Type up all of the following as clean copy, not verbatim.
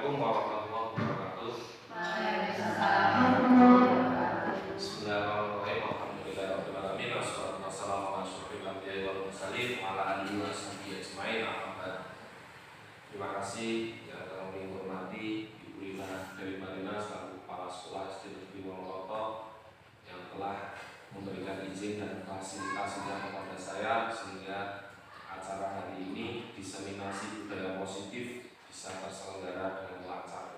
Assalamualaikum warahmatullahi wabarakatuh. Bismillahirrahmanirrahim. Alhamdulillahirabbil alamin. Wassalatu wassalamu ala asyrofil anbiya'i wal mursalin wa ala alihi washabihi ajmain. Terima kasih yang kami hormati Ibu Lina dari Marina selaku Kepala Sekolah SD Negeri Wonoreto yang telah memberikan izin dan fasilitasinya kepada saya sehingga acara hari ini diseminasi budaya positif bisa terselenggara dengan lancar.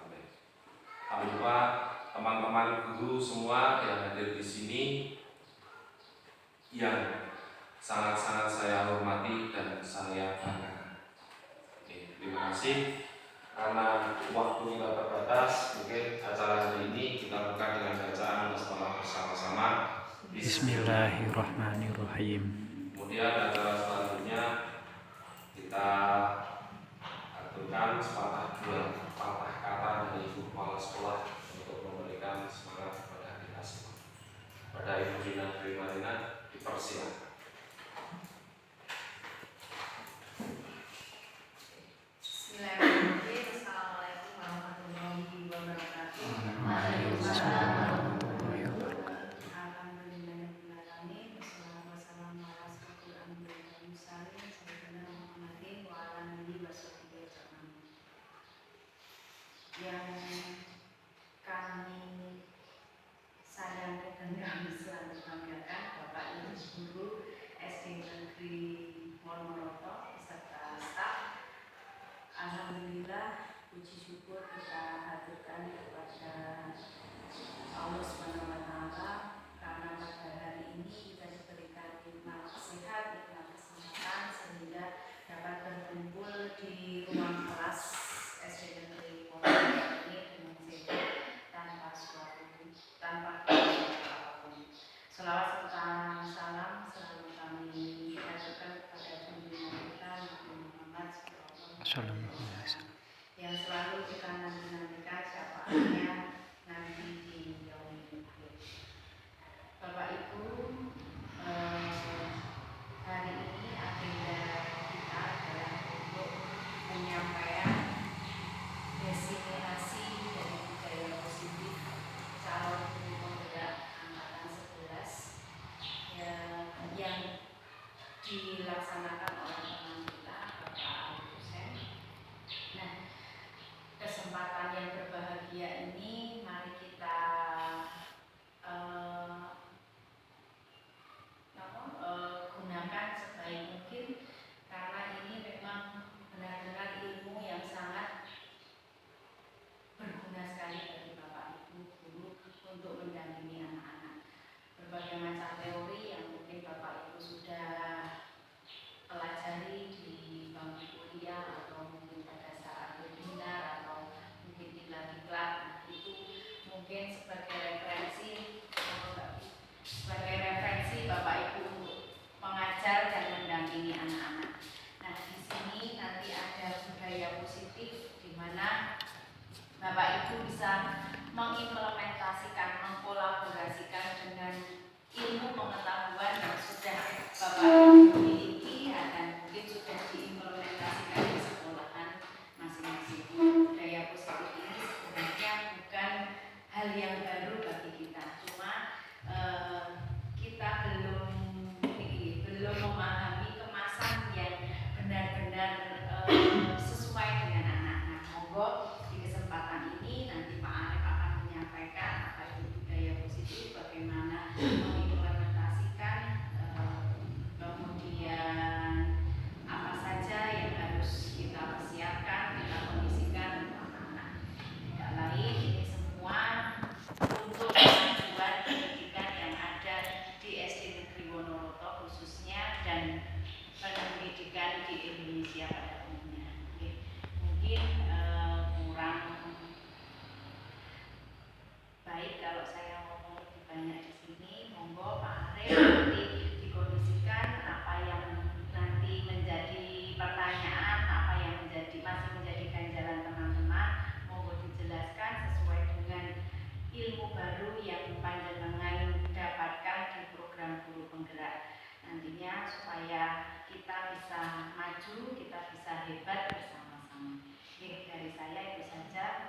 Tak lupa teman-teman guru semua yang hadir di sini yang sangat-sangat saya hormati dan saya banggakan. Terima kasih. Karena waktu kita terbatas, mungkin acara hari ini kita buka dengan bacaan basmalah bersama-sama. Bismillahirrahmanirrahim. Kemudian acara selanjutnya kita aturkan sepatah kata dari Ibu Kepala Sekolah untuk memberikan semangat kepada kita semua. Pada Ibu Lina dari Marina dipersilakan. Bismillahirrahmanirrahim. Assalamualaikum warahmatullahi wabarakatuh. Alhamdulillahirrahmanirrahim. Wassalamualaikum warahmatullahi wabarakatuh. Yang kami sayangkan dan kami selalu banggakan Bapak Ibu Guru SD Negeri Wonoreto beserta staf. Alhamdulillah, puji syukur kita haturkan kepada Allah SWT karena pada hari ini kita diberikan nikmat sehat, nikmat kesehatan sehingga dapat berkumpul di ruang kelas SD Negeri Wonoreto ini dengan sehat tanpa apapun. Selawat serta salam selalu kami haturkan kepada junjungan kita Nabi Muhammad yang selalu kita nanti-nantikan syafaatnya nanti di yaumil akhir. Bapak Ibu, hari ini agenda kita adalah untuk menyampaikan destinasi dari budaya positif calon guru penggerak angkatan 11 yang dilaksanakan oleh teman kita Bapak Al-Husain. Nah, kesempatan yang berbahagia ini mari kita gunakan sebaik mungkin karena ini memang benar-benar ilmu yang sangat berguna sekali bagi Bapak Ibu guru untuk mendampingi anak-anak. Berbagai macam teori yang mungkin Bapak Ibu sudah pelajari di bangku kuliah atau mungkin pada saat webinar atau mungkin di diklat, itu mungkin sebagai referensi Bapak Ibu untuk mengajar dan mendampingi anak-anak. Nah, di sini nanti ada budaya positif di mana Bapak Ibu bisa mengimplementasikan, mengkolaborasikan dengan ilmu pengetahuan yang sudah Bapak Ibu miliki dan mungkin sudah diimplementasikan di sekolahan masing-masing. Budaya positif ini sebenarnya bukan hal yang baru bagi kita, cuma kita belum memahami kemasan yang benar-benar sesuai dengan anak-anak. Monggo di kesempatan ini nanti Pak Arif akan menyampaikan apa itu budaya positif, bagaimana mengimplementasikan, kemudian apa saja yang harus kita persiapkan, kita kondisikan untuk anak-anak. Tidak lain, ini semua untuk kemajuan pendidikan yang ada di SD Negeri Wonoreto khususnya dan pendidikan di Indonesia pada umumnya. Mungkin kurang baik kalau saya ngomong lebih banyak di sini. Monggo Pak Arif nanti dikondisikan apa yang nanti menjadi pertanyaan, apa yang masih menjadi ganjalan teman-teman. Monggo dijelaskan sesuai dengan ilmu baru yang panjenengan dapatkan di program guru penggerak. Nantinya supaya kita bisa maju, kita bisa hebat bersama-sama. Dari saya itu saja.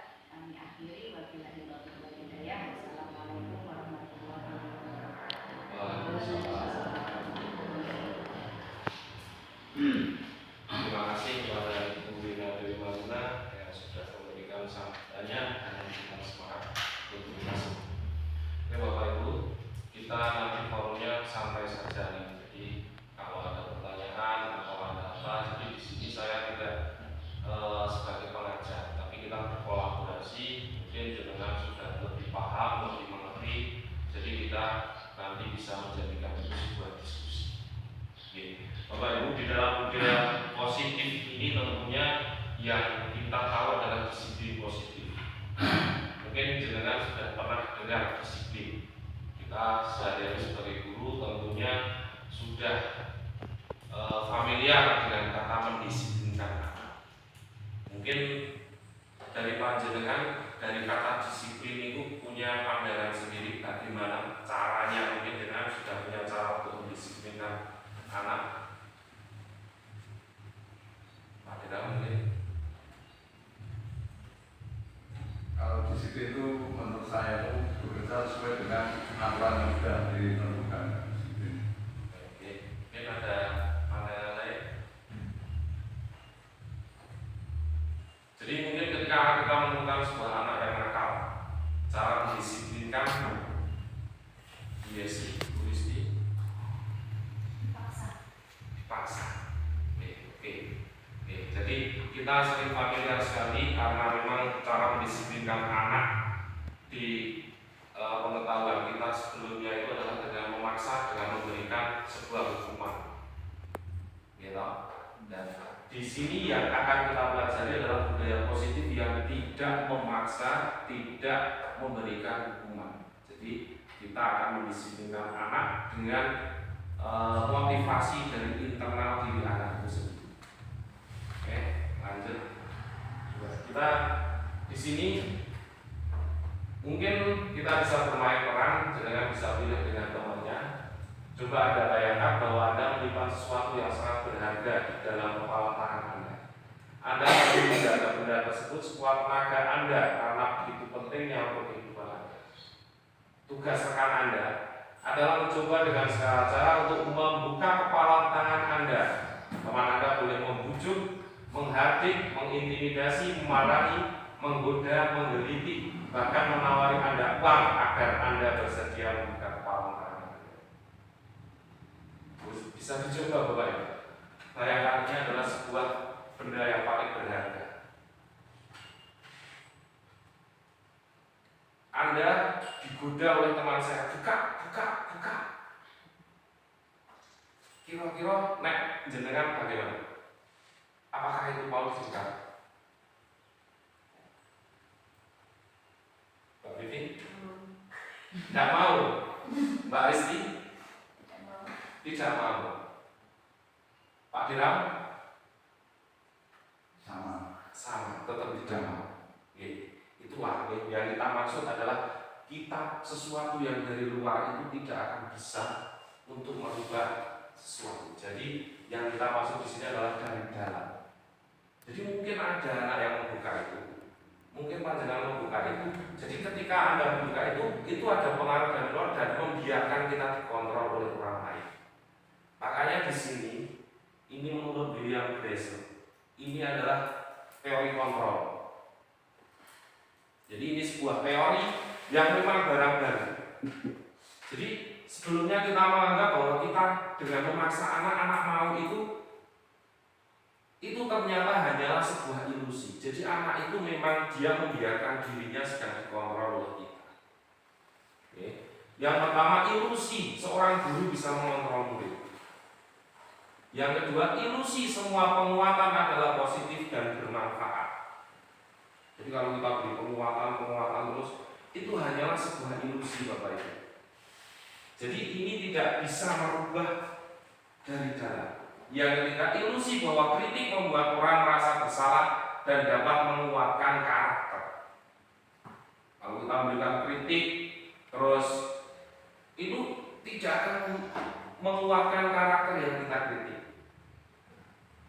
yang kita tahu adalah disiplin positif. Mungkin jenengan sudah pernah dengar disiplin. Kita sehari-hari sebagai guru tentunya sudah familiar dengan kata mendisiplinkan anak. Mungkin dari panjenengan dari kata disiplin itu punya pandangan sendiri bagaimana caranya. Mungkin jenengan sudah punya cara untuk mendisiplinkan anak. Mungkin kalau disiplin itu menurut saya itu bekerja sesuai dengan aturan yang sudah ditentukan. oke, mungkin ada pandangan lain. Jadi mungkin ketika kita menemukan sebuah anak yang nakal, cara mendisiplinkan dia sih, Kristi dipaksa. Oke. Jadi kita sering familiar sekali karena memang cara mendisiplinkan anak di pengetahuan kita sebelumnya itu adalah dengan memaksa, dengan memberikan sebuah hukuman, gitu. Dan di sini yang akan kita pelajari adalah budaya positif yang tidak memaksa, tidak memberikan hukuman. Jadi kita akan mendisiplinkan anak dengan motivasi dari internal diri anak itu sendiri. Oke, lanjut. Kita di sini mungkin kita bisa bermain peran, jenengan bisa pilih dengan temannya. Coba Anda bayangkan bahwa Anda menyimpan sesuatu yang sangat berharga di dalam kepala tangan Anda. Anda harus menjaga benda tersebut sekuat tenaga Anda karena begitu pentingnya untuk kehidupan Anda. Tugas rekan Anda adalah mencoba dengan segala cara untuk membuka kepala tangan Anda. Teman Anda boleh membujuk, menghardik, mengintimidasi, memarahi, menggoda, menggelitik, bahkan menawari Anda uang agar Anda bersedia membuka kepala tangan Anda. Bisa dicoba Bapak Ibu. Bayangannya adalah sebuah benda yang paling berharga. Anda digoda oleh teman saya, buka. Kira-kira nek jenengan bagaimana? Apakah itu mau dibuka? Mbak Vivi? Tidak mau. Mbak Risti? Tidak mau. Pak Diram? Sama, tetap tidak mau. Itulah yang kita maksud adalah kita sesuatu yang dari luar itu tidak akan bisa untuk merubah sesuatu. Jadi yang kita maksud di sini adalah dari dalam. Jadi mungkin ada anak yang membuka itu, mungkin panjenengan membuka itu. Jadi ketika Anda membuka itu ada pengaruh dari luar dan membiarkan kita dikontrol oleh orang lain. Makanya di sini ini menurut William Glasser, ini adalah teori kontrol. Jadi ini sebuah teori yang memang barang baru. Jadi sebelumnya kita menganggap bahwa kita dengan memaksa anak-anak mau itu ternyata hanyalah sebuah ilusi. Jadi anak itu memang dia membiarkan dirinya sedang dikontrol oleh kita. Oke. Yang pertama, ilusi seorang guru bisa mengontrol murid. Yang kedua, ilusi semua penguatan adalah positif dan bermanfaat. Jadi kalau kita beri penguatan terus, itu hanyalah sebuah ilusi Bapak Ibu. Jadi ini tidak bisa merubah dari dalam. Yang ketiga, ilusi bahwa kritik membuat orang merasa bersalah dan dapat menguatkan karakter. Kalau kita memberikan kritik, terus itu tidak akan menguatkan karakter yang kita kritik.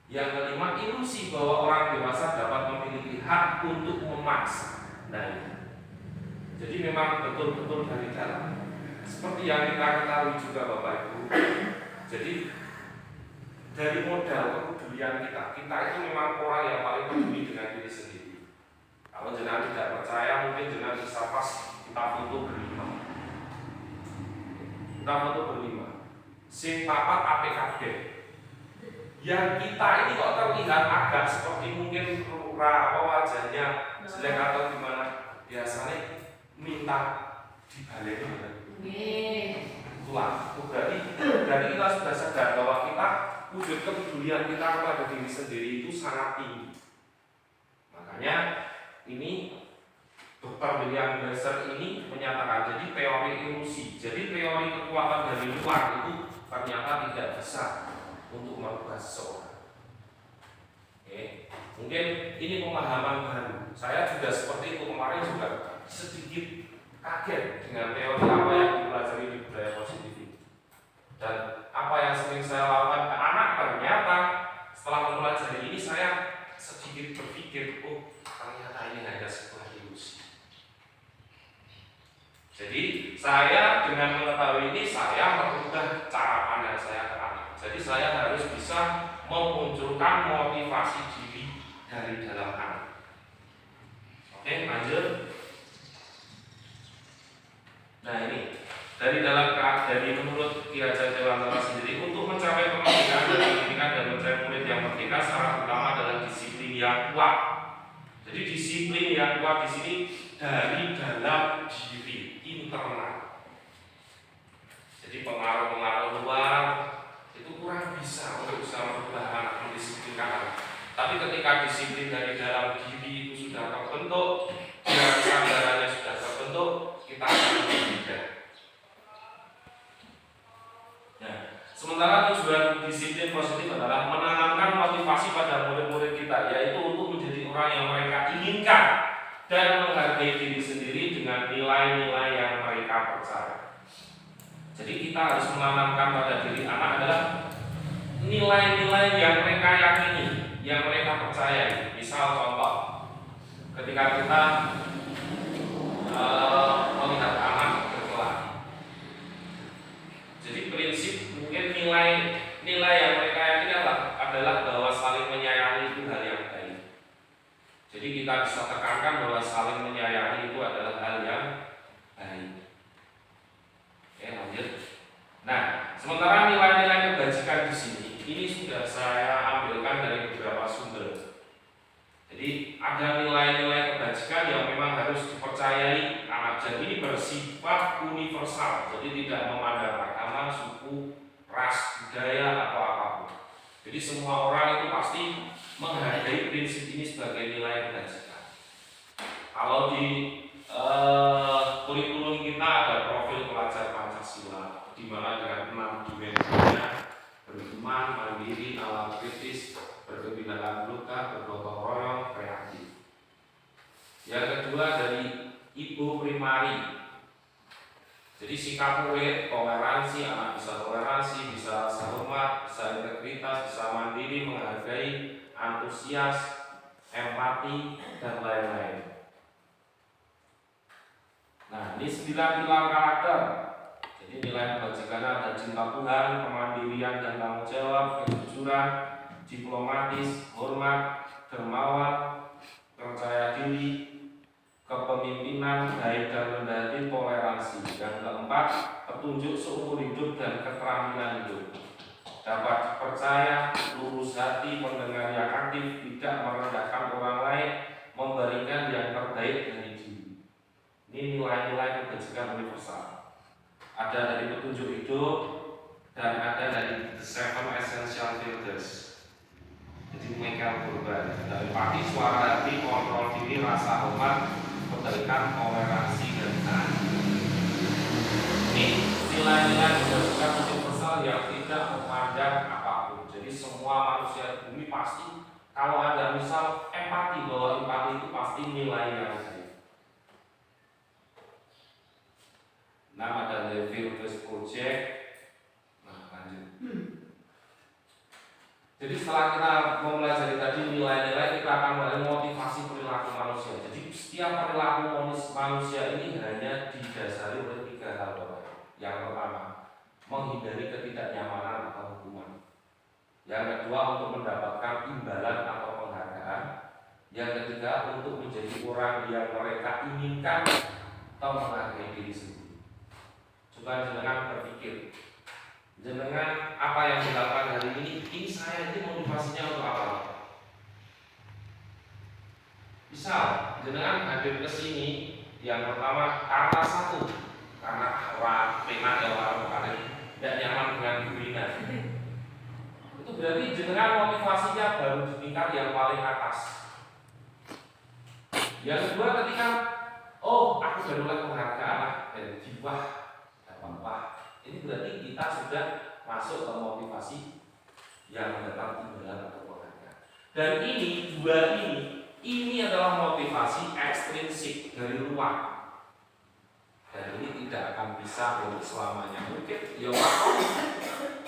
Yang kelima, ilusi bahwa orang dewasa dapat memiliki hak untuk memaksa. Nah, jadi memang betul-betul dari dalam. Seperti yang kita ketahui juga Bapak Ibu. Jadi dari modal kepedulian kita itu memang orang yang paling peduli dengan diri sendiri. Kalau jenengan tidak percaya, mungkin jenengan bisa pas kita foto berlima. Kita foto berlima. Sing papat APKB. Yang kita ini kok terlihat agak seperti mungkin wajahnya jelek atau gimana, biasanya minta dibalik. Itulah berarti kita sudah sadar bahwa kita wujud kepedulian kita kepada diri sendiri itu sangat tinggi. ini Dr. William Glasser ini menyatakan jadi teori ilusi, jadi teori kekuatan dari luar itu ternyata tidak bisa untuk merubah seseorang. Oke, mungkin ini pemahaman baru. Saya juga seperti itu, kemarin juga sedikit kaget dengan teori apa yang dipelajari di budaya positif ini. Dan apa yang sering saya lakukan ke anak, ternyata setelah mempelajari ini saya sedikit berpikir, oh ternyata ini hanya sebuah ilusi. Jadi saya dengan mengetahui ini, saya merubah cara pandang saya ke anak. Jadi saya harus bisa memunculkan motivasi diri dari dalam anak. Oke, lanjut. Nah ini dari menurut Ki Hajar Dewantara sendiri, untuk mencapai kemerdekaan dan pendidikan dan mencari murid yang merdeka, syarat utama adalah disiplin yang kuat. Jadi disiplin yang kuat di sini dari dalam diri, internal. Jadi pengaruh-pengaruh luar itu kurang bisa untuk bisa merubah anak, mendisiplinkan anak. Tapi ketika disiplin dari dalam diri itu sudah terbentuk, kesadarannya sudah terbentuk, kita akan berbeda. Nah, sementara tujuan disiplin positif adalah menanamkan motivasi pada murid-murid kita, yaitu untuk menjadi orang yang mereka inginkan dan menghargai diri sendiri dengan nilai-nilai yang mereka percaya. Jadi kita harus menanamkan pada diri anak adalah nilai-nilai yang mereka yakini, yang mereka percaya. Misal contoh, ketika kita melihat anak berkelahi, jadi prinsip mungkin nilai yang mereka yakini adalah bahwa saling menyayangi itu hal yang baik. Jadi kita bisa tekankan bahwa saling menyayangi itu adalah hal yang baik. Oke, lanjut. Nah, sementara nilai-nilai kebajikan di sini ini sudah saya ambilkan dari beberapa sumber. Jadi ada nilai-nilai kebajikan yang memang harus dipercayai anak, dan ini bersifat universal. Jadi tidak memandang agama, suku, ras, budaya atau apapun. Jadi semua orang itu pasti menghargai prinsip ini sebagai nilai kebajikan. Kalau di kurikulum kita ada profil pelajar Pancasila, di mana dengan 6 dimensinya: beriman, mandiri, alam kritis, berkebinekaan luka, bergotong royong, kreatif. Yang kedua dari Ibu Primari. Jadi sikap murid, toleransi, anak bisa toleransi, bisa rasa hormat, bisa integritas, bisa mandiri, menghargai, antusias, empati, dan lain-lain. Nah, ini 9 pilar karakter. Jadi nilai kebajikan ada cinta Tuhan, kemandirian dan tanggung jawab, kejujuran, diplomatis, hormat, dermawan, percaya diri, kepemimpinan, baik dan rendah hati, toleransi. Yang keempat, petunjuk seumur hidup dan keterampilan hidup. Dapat dipercaya, lurus hati, pendengar yang aktif, tidak merendahkan orang lain, memberikan yang terbaik dari diri. Ini nilai-nilai kebajikan universal. Ada dari petunjuk hidup dan ada dari The 7 Essential Virtues. Jadi Michael Burban, dari empati, suara hati, kontrol diri, rasa hormat, kebaikan, toleransi, dan taat. Ini nilai-nilai kebajikan universal yang tidak memandang apapun. Jadi semua manusia di bumi pasti, kalau ada misal empati, bahwa empati itu pasti nilai yang baik. Nah, ada The Virtues Project. Nah, lanjut. Jadi setelah kita mempelajari tadi nilai-nilai, kita akan mulai motivasi perilaku manusia. Jadi setiap perilaku manusia ini hanya didasari oleh 3 hal. Yang pertama, menghindari ketidaknyamanan atau hukuman. Yang kedua, untuk mendapatkan imbalan atau penghargaan. Yang ketiga, untuk menjadi orang yang mereka inginkan atau menghargai diri sendiri. Coba jenengan berpikir, jenengan apa yang dilakukan hari ini saya ini motivasinya untuk apa? Misal, jenengan hadir ke sini, yang pertama karena satu, karena orang penak ya orang karir tidak nyaman dengan dirinya. Itu berarti jenengan motivasinya baru di tingkat yang paling atas. Yang kedua ketika aku baru dapat penghargaan dari jiwa, apa? Ini berarti kita sudah masuk ke motivasi yang mendapat imbalan atau penghargaan. Dan ini adalah motivasi ekstrinsik dari luar. Dan ini tidak akan bisa untuk selamanya. Mungkin ya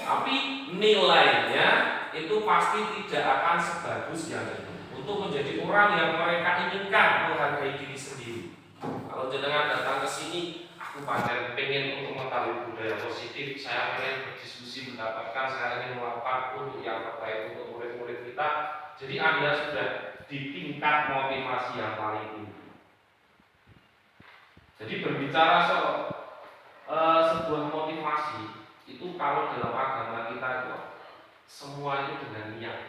tapi nilainya itu pasti tidak akan sebagus yang ini. Untuk menjadi orang yang mereka inginkan, menghargai diri sendiri. Kalau jenengan datang ke sini, aku pengen untuk mengetahui budaya positif, saya pengen berdiskusi, mendapatkan, saya ingin melakukan untuk yang terbaik untuk murid-murid kita. Jadi Anda sudah di tingkat motivasi yang paling tinggi. Jadi berbicara soal sebuah motivasi itu kalau dalam agama kita itu semua itu dengan niat.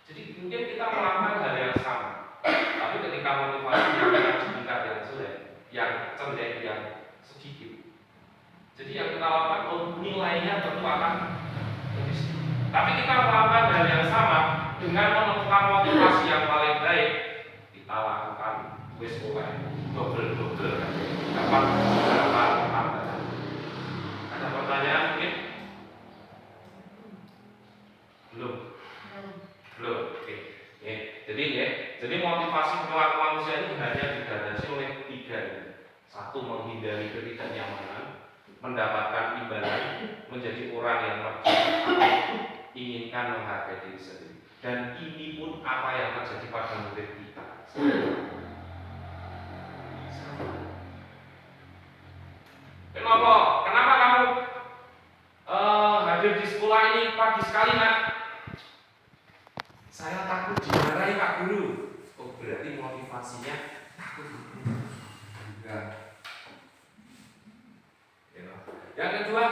Jadi mungkin kita melakukan hal yang sama, tapi ketika motivasi yang di tingkat yang sulit, yang cenderung yang sedikit. Jadi yang kita lakukan nilainya tentu akan lebih sedikit. Tapi kita melakukan hal yang sama dengan menemukan motivasi yang paling baik, kita lakukan double dapat beberapa tambahan. Ada pertanyaan mungkin? Belum. Oke. Jadi motivasi perilaku manusia ini hanya dilandasi oleh 3. 1, menghindari ketidaknyamanan, mendapatkan imbalan, menjadi orang yang inginkan menghargai diri sendiri. Dan ini pun apa yang terjadi pada murid kita. Kenapa kamu hadir di sekolah ini pagi sekali, nak? Saya takut dimarahi Pak Guru. Oh, berarti motivasinya takut guru. Yang kedua,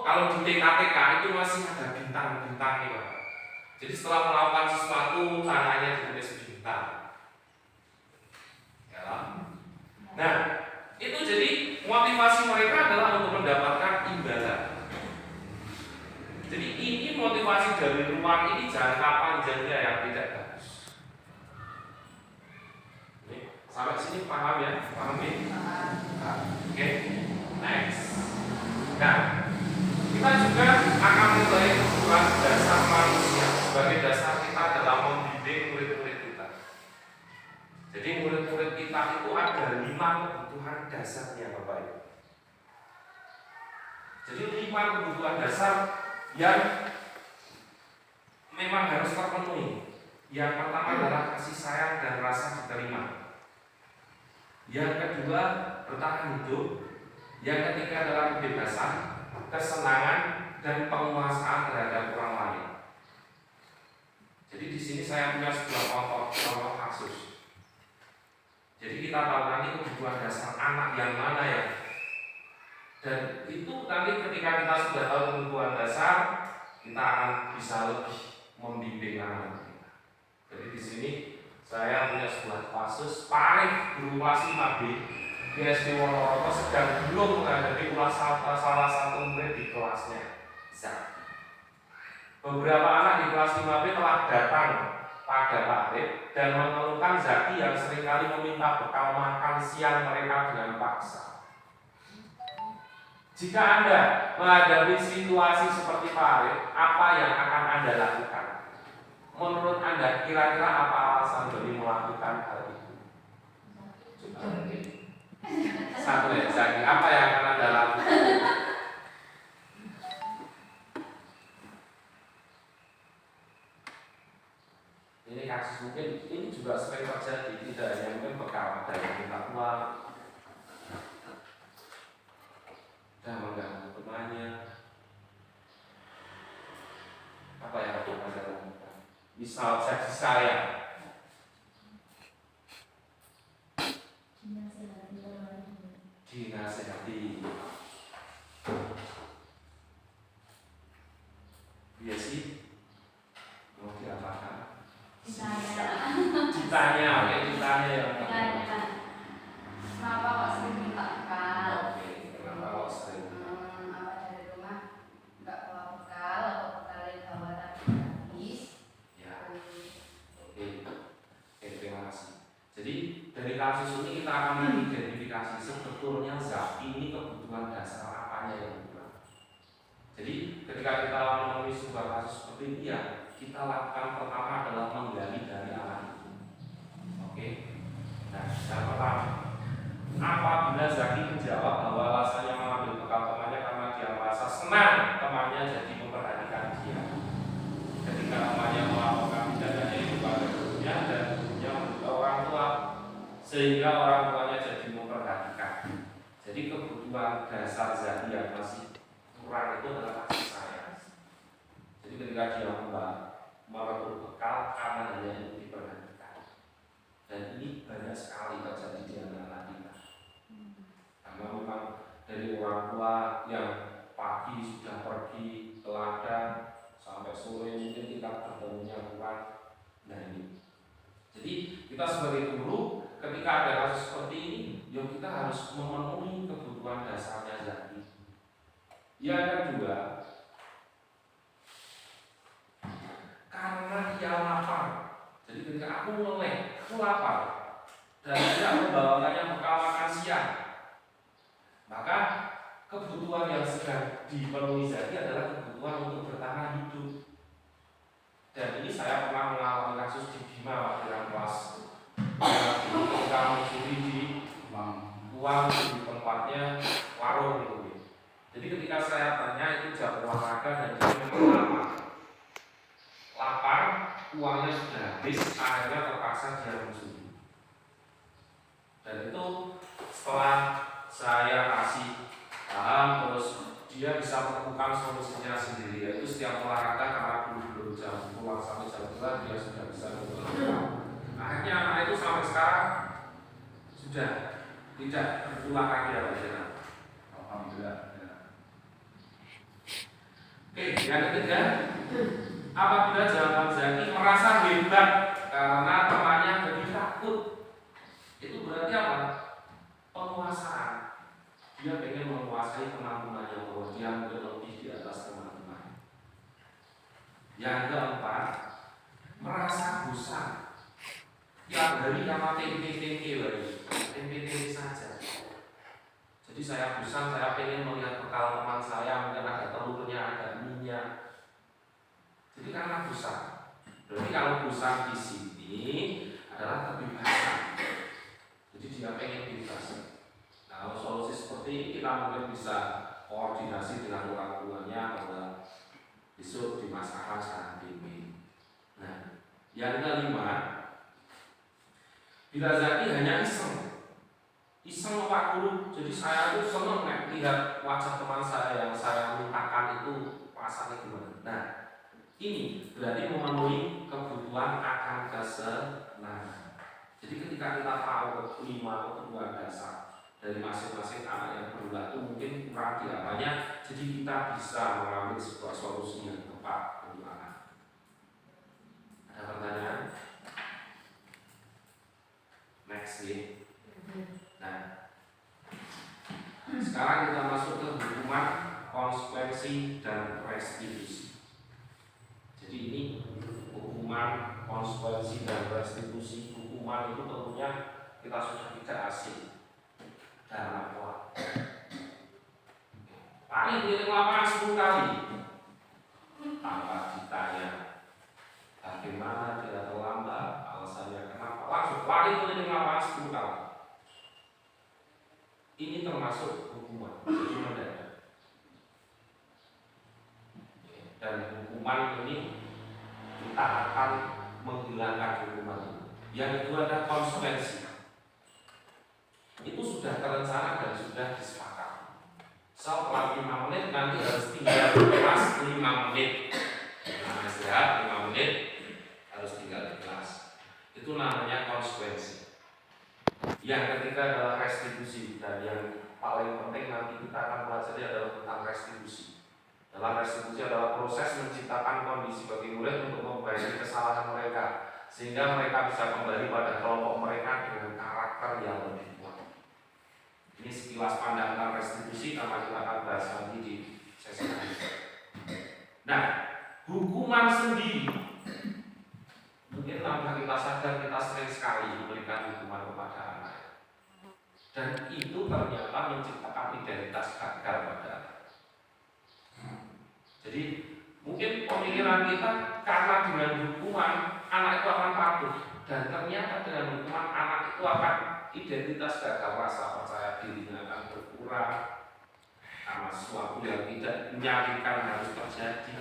kalau di TKTK itu masih ada bintang-bintang nih, Pak. Jadi setelah melakukan sesuatu, caranya ditulis bintang. Ya. Nah, itu jadi motivasi mereka adalah untuk mendapatkan imbalan. Jadi ini motivasi dari luar ini jangka panjangnya yang tidak bagus. Sampai sini paham ya? Paham ya? Oke, next. Nah, kita juga akan mulai kebutuhan dasar manusia sebagai dasar kita dalam membimbing murid-murid kita. Jadi murid-murid kita itu ada 5 kebutuhan dasarnya, Bapak Ibu. Jadi 5 kebutuhan dasar yang memang harus terpenuhi. Yang pertama adalah kasih sayang dan rasa diterima. Yang kedua, bertahan hidup. Yang ketiga adalah kebebasan, kesenangan, dan penguasaan terhadap orang lain. Jadi di sini saya punya sebuah contoh kasus. Jadi kita tahu nanti kebutuhan dasar anak yang mana ya. Dan itu nanti ketika kita sudah tahu kebutuhan dasar, kita akan bisa lebih membimbing anak kita. Jadi di sini saya punya sebuah kasus Pak Arif, guru kelas 5B di SD Wonorogo sedang belum menghadapi salah satu murid di kelasnya. Zaki. Beberapa anak di kelas 5B telah datang pada Pak Arif dan mengeluhkan Zaki yang seringkali meminta bekal makan siang mereka dengan paksa. Jika Anda menghadapi situasi seperti Pak Arif, apa yang akan Anda lakukan? Menurut Anda, kira-kira apa alasan Doni melakukan hal itu? Satu ya, Zaki, apa yang akan Anda lakukan? Ini kasus mungkin ini juga sering terjadi, tidak hanya mungkin bekal, ada yang minta uang, dan mengganggu temannya. Apa yang akan Anda lakukan? Misal saya dinasehati. Iya sih, mau diapakan? Ditanya, oke, ditanya ya. Kenapa kok sering minta bekal? Oke, kenapa kok sering? Apa dari rumah nggak bawa bekal atau bekal yang bawa tapi habis? Ya, oke, terima kasih. Jadi dari kasus ini kita akan mengidentifikasi sebetulnya zat ini kebutuhan dasar apanya yang kurang. Jadi ketika kita menemui sebuah kasus seperti ini ya kita lakukan pertama adalah menggali dari anak itu. Oke. Nah, yang pertama, apabila Zaki menjawab bahwa alasannya mengambil bekal temannya karena dia merasa senang temannya jadi memperhatikan dia. Ketika temannya melakukan tindakannya itu pada gurunya dan gurunya memberitahu orang tua, sehingga orang tuanya jadi memperhatikan. Jadi kebutuhan dasar Zaki yang masih kurang itu adalah kasih sayang. Jadi ketika dia merebut bekal karena hanya itu diperhatikan. Dan ini banyak sekali terjadi di anak-anak kita. Karena memang dari orang tua yang pagi sudah pergi ke ladang sampai sore mungkin kita bertemunya kurang. Nah ini. Jadi kita sebagai guru ketika ada kasus seperti ini, ya kita harus memenuhi kebutuhan dasarnya Zaki. Yang kedua, karena dia lapar. Jadi ketika aku melek, aku lapar dan tidak membawakannya bekal makan siang, maka kebutuhan yang sedang dipenuhi Zaki adalah kebutuhan untuk bertahan hidup. Dan ini saya pernah mengalami kasus di Bima waktu yang kelas ketika mencuri di uang di tempatnya warung itu. Jadi ketika saya tanya itu jam olahraga dan dia memang lapar, uangnya sudah habis, akhirnya terpaksa dia mencuri. Dan itu setelah saya kasih paham, terus dia bisa menemukan solusinya sendiri, yaitu setiap olahraga karena belum jam pulang sampai jam 2 dia sudah bisa menemukan. Akhirnya anak itu sampai sekarang sudah tidak berulang lagi ya Pak. Alhamdulillah. Oke, yang ketiga, apabila jawaban Zaki merasa hebat karena temannya jadi takut, itu berarti apa? Penguasaan. Dia ingin menguasai teman-temannya bahwa dia mungkin lebih di atas teman-teman. Yang keempat, merasa bosan. Tiap hari karena tempe saja. Jadi saya bosan, saya ingin melihat bekal teman saya, mungkin ada telurnya, ada minyak. Jadi karena bosan. Berarti kalau bosan di sini adalah kebebasan. Jadi dia pengen bebas. Nah, kalau solusi seperti ini kita mungkin bisa koordinasi dengan orang tuanya bahwa besok dimasakkan sekarang tempe. Nah, yang kelima, bila Zaki hanya iseng Pak Guru, jadi saya tuh seneng lihat wajah teman saya yang saya mintakan itu rasanya gimana. Nah, ini berarti memenuhi kebutuhan akan kesenangan. Jadi ketika kita tahu kelima kebutuhan dasar dari masing-masing anak yang berulah itu mungkin kurang di apanya, jadi kita bisa mengambil sebuah solusi yang tepat untuk anak. Ada pertanyaan? Next nih. Nah, sekarang kita masuk ke hukuman, konsekuensi, dan restitusi. Jadi ini hukuman, konsekuensi, dan restitusi. Hukuman itu tentunya kita sudah tidak asing dalam Al-Quran. Paling keliling lapangan 10 kali tanpa ditanya bagaimana dia terlambat, alasannya kenapa, langsung paling keliling lapangan 10 kali. Ini termasuk hukuman, jadi mendadak. Dan hukuman ini kita akan menghilangkan hukuman ini. Yang kedua ada konsekuensi. Itu sudah terencana dan sudah disepakati. Setelah 5 menit nanti harus tinggal di kelas 5 menit. Nah, istirahat 5 menit harus tinggal di kelas. Itu namanya konsekuensi. Yang ketiga adalah restitusi, dan yang paling penting nanti kita akan pelajari adalah tentang restitusi. Dalam restitusi adalah proses menciptakan kondisi bagi murid untuk membayar kesalahan mereka, sehingga mereka bisa kembali pada kelompok mereka dengan karakter yang lebih kuat. Ini sekilas pandang tentang restitusi, karena kita akan bahas nanti di sesi selanjutnya. Nah, hukuman sendiri, mungkin tanpa kita sadar kita sering sekali memberikan hukuman dan itu ternyata menciptakan identitas gagal pada anak. Jadi mungkin pemikiran kita karena dengan hukuman anak itu akan patuh, dan ternyata dengan hukuman anak itu akan identitas gagal, rasa percaya dirinya akan berkurang karena sesuatu yang tidak menyakitkan harus terjadi,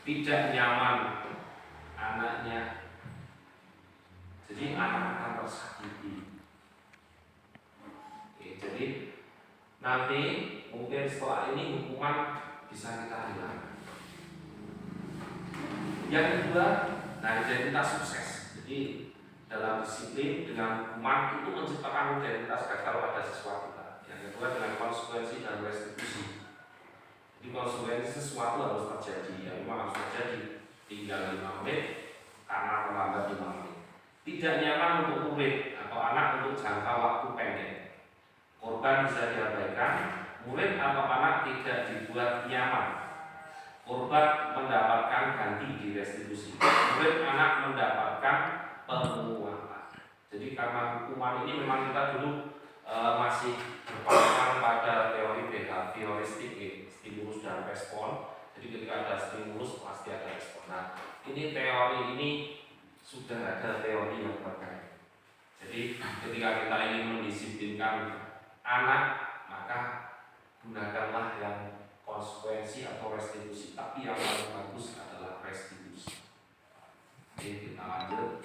tidak nyaman anaknya, jadi anak akan tersakiti. Oke, jadi nanti mungkin setelah ini hukuman bisa kita hilangkan. Yang kedua, nah, identitas sukses. Jadi dalam disiplin dengan hukuman itu menciptakan identitas gagal pada sesuatu. Yang kedua dengan konsekuensi dan restitusi. Jadi konsekuensi sesuatu harus terjadi, ya memang harus terjadi. Tinggal 5 menit karena terlambat 5 menit. Tidak nyaman untuk murid atau anak untuk jangka waktu pendek. Korban bisa diabaikan, murid atau anak tidak dibuat nyaman. Korban mendapatkan ganti di restitusi. Murid anak mendapatkan penguatan. Jadi karena hukuman ini memang kita dulu masih berpegang pada teori behavioristik, stimulus dan respon. Jadi ketika ada stimulus pasti ada respon. Nah, ini teori ini sudah ada teori yang terkait. Jadi ketika kita ingin mendisiplinkan anak, maka gunakanlah yang konsekuensi atau restitusi. Tapi yang paling bagus adalah restitusi. Oke, kita lanjut.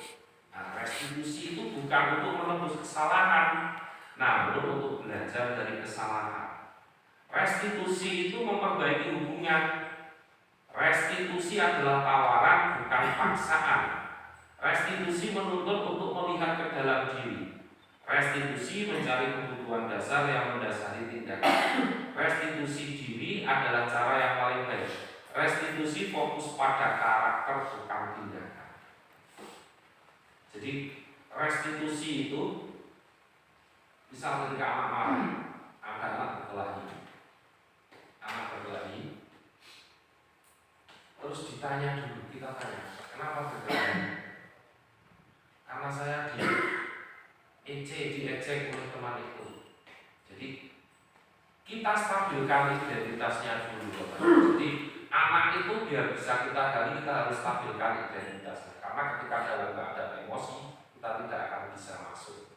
Nah, restitusi itu bukan untuk menebus kesalahan, namun untuk belajar dari kesalahan. Restitusi itu memperbaiki hubungan. Restitusi adalah tawaran, bukan paksaan. Restitusi menuntut untuk melihat ke dalam diri. Restitusi mencari kebutuhan dasar yang mendasari tindakan. Restitusi diri adalah cara yang paling baik. Restitusi fokus pada karakter, bukan tindakan. Jadi restitusi itu misal ketika anak marah, anak berkelahi, terus ditanya dulu, kita tanya, kenapa berkelahi? Karena saya diejek oleh teman itu. Jadi kita stabilkan identitasnya dulu. Jadi anak itu biar bisa kita gali, kita harus stabilkan identitasnya. Karena ketika dalam keadaan emosi, kita tidak akan bisa masuk.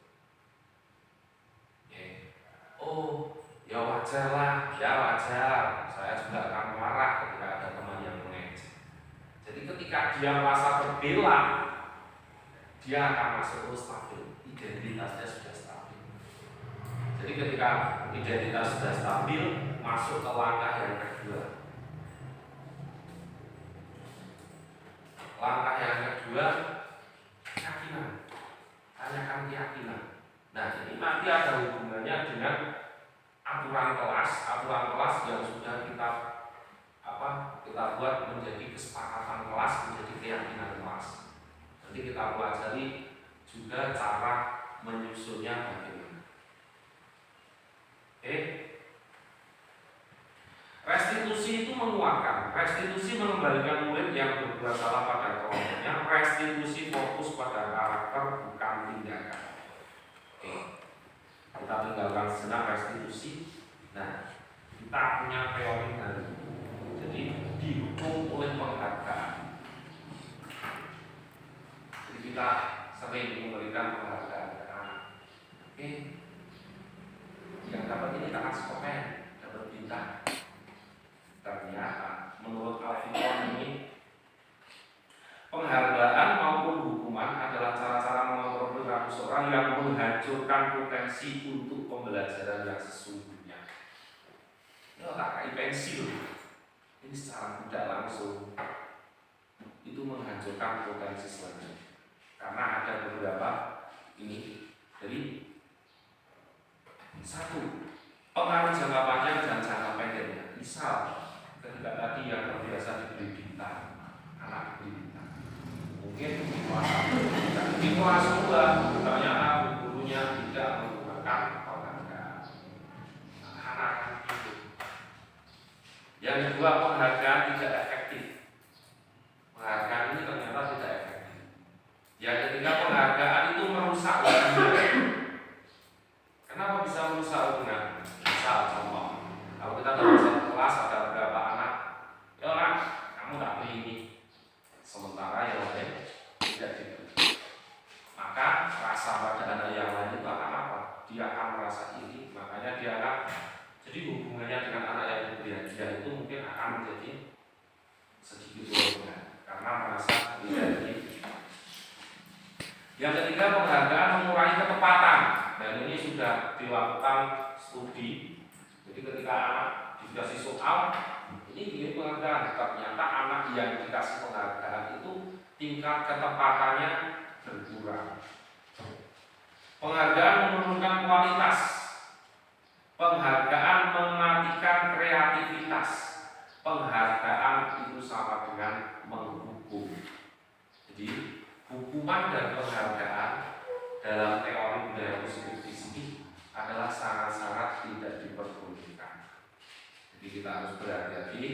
Oh, ya wajar lah, ya wajar. Saya juga akan marah ketika ada teman yang mengejek. Jadi ketika dia merasa terbela, dia akan masuk terus stabil. Identitasnya sudah stabil. Jadi ketika identitas sudah stabil, masuk ke langkah yang kedua. Langkah yang kedua, keyakinan. Tanyakan keyakinan. Nah, ini nanti ada hubungannya dengan aturan kelas yang sudah kita buat menjadi kesepakatan kelas, menjadi keyakinan kelas. Nanti kita pelajari juga cara menyusunnya bagaimana. Oke. Restitusi itu menguatkan. Restitusi mengembalikan murid yang berbuat salah pada kelompoknya. Restitusi fokus pada karakter, bukan tindakan. Oke. Kita tinggalkan sejenak restitusi. Nah, kita punya teori baru. Jadi dihukum oleh penghargaan. Jadi kita sering memberikan penghargaan ke anak. Oke. Yang dapat ini tangan sekomen, dapat bintang. Ternyata menurut Alfion ini penghargaan maupun hukuman adalah cara-cara mengontrol perilaku seorang yang menghancurkan potensi untuk pembelajaran yang sesungguhnya. Ini otak kayak pensil. Ini secara tidak langsung itu menghancurkan potensi selanjutnya. Karena ada beberapa ini. Jadi satu, pengaruh jangka panjang dan jangka pendeknya. Misal ketika tadi yang terbiasa diberi bintang, anak diberi bintang, mungkin di kelas 2 ternyata gurunya tidak menggunakan penghargaan. Anak itu. Yang kedua, penghargaan tidak efektif. Penghargaan ini ternyata tidak efektif. Yang ketiga, penghargaan itu merusak hubungan. Kenapa bisa pada anak yang lain itu akan apa? Dia akan merasa iri, makanya dia akan, jadi hubungannya dengan anak yang diberi hadiah itu mungkin akan menjadi sedikit berubah karena merasa tidak iri. Yang ketiga, penghargaan mengurangi ketepatan, dan ini sudah dilakukan studi. Jadi ketika anak dikasih soal, ini dia penghargaan, ternyata anak yang dikasih penghargaan itu tingkat ketepatannya berkurang. Penghargaan menurunkan kualitas, penghargaan mematikan kreativitas, penghargaan itu sama dengan menghukum. Jadi hukuman dan penghargaan dalam teori budaya positif di sini adalah sangat-sangat tidak diperbolehkan. Jadi kita harus berhati-hati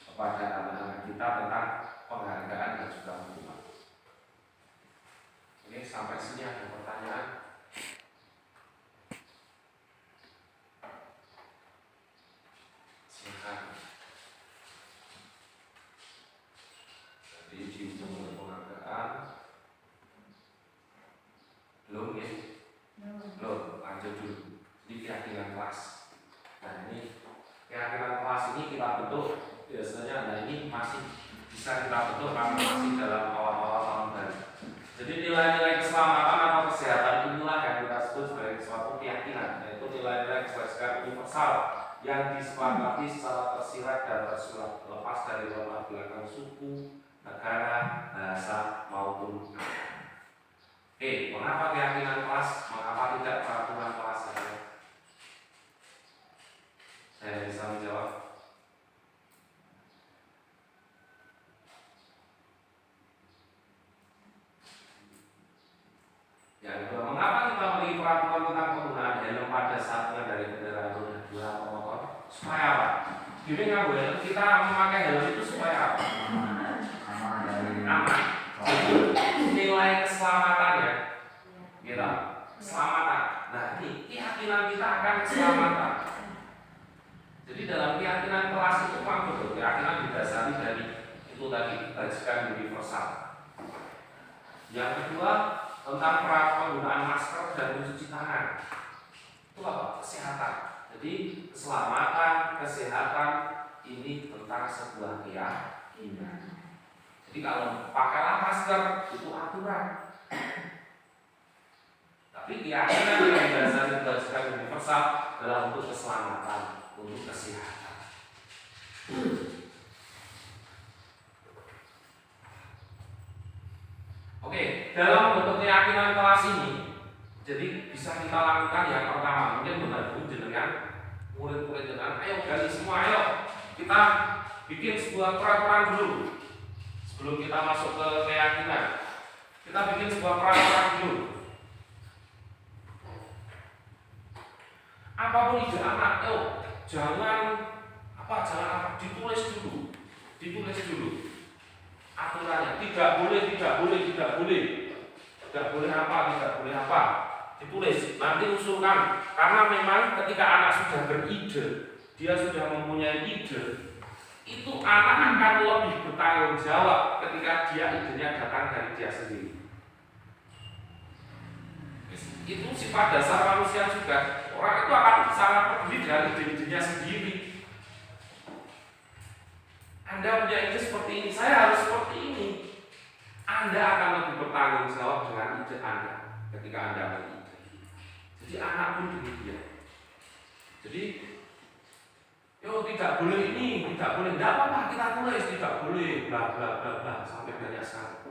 kepada anak-anak kita tentang penghargaan dan juga hukuman. Oke, sampai sini ada pertanyaan? Silakan. Jadi dihubung dengan penghargaan. Belum ya? Belum, lanjut dulu. Jadi keyakinan kelas. Nah ini keyakinan kelas ini kita bentuk biasanya, nah ini masih bisa kita bentuk karena masih dalam awal-awal tahun baru. Jadi nilai-nilai keselamatan atau kesehatan inilah yang kita sebut sebagai suatu keyakinan, yaitu nilai-nilai keselamatan universal yang disepakati secara tersirat dan tersurat, lepas dari latar belakang suku, negara, bahasa maupun agama. Oke, mengapa keyakinan kelas? Mengapa tidak peraturan kelas? Saya bisa menjawab. Yang kedua, mengapa kita memiliki peraturan tentang penggunaan helm pada saat mengendarai kendaraan roda 2 atau motor? Supaya apa? Gini nggak helm, kita memakai helm itu supaya apa? Aman. Nilai keselamatannya, gitu. Keselamatan. Nah, ini keyakinan kita akan keselamatan. Jadi dalam keyakinan kelas itu memang betul, keyakinan didasari dari itu tadi, bajikan universal. Yang kedua, tentang penggunaan masker dan mencuci tangan. Itu apa? Kesehatan. Jadi keselamatan, kesehatan ini tentang sebuah keyakinan. Jadi kalau pakailah masker itu aturan. Tapi keyakinan yang didasari bajikan universal adalah untuk keselamatan, untuk kesehatan. Oke, dalam bentuk keyakinan kelas ini, jadi bisa kita lakukan yang pertama, mungkin membantu jenengan, murid-murid jenengan, ayo gali semua, ayo kita bikin sebuah peraturan dulu. Sebelum kita masuk ke keyakinan, kita bikin sebuah peraturan dulu. Apapun ide anak, jangan ditulis dulu aturannya, tidak boleh apa, ditulis, nanti usulkan, karena memang ketika anak sudah beride, dia sudah mempunyai ide, itu anak akan lebih bertanggung jawab ketika idenya datang dari dia sendiri. Itu sifat dasar manusia juga. Orang itu akan sangat peduli dengan ide-idenya sendiri. Anda punya ide seperti ini, saya harus seperti ini. Anda akan lebih bertanggung jawab dengan ide Anda ketika Anda beride. Jadi anak pun demikian. Jadi, tidak boleh ini, tidak boleh, tidak apa-apa kita tulis, tidak boleh, bla bla bla bla sampai banyak sekali.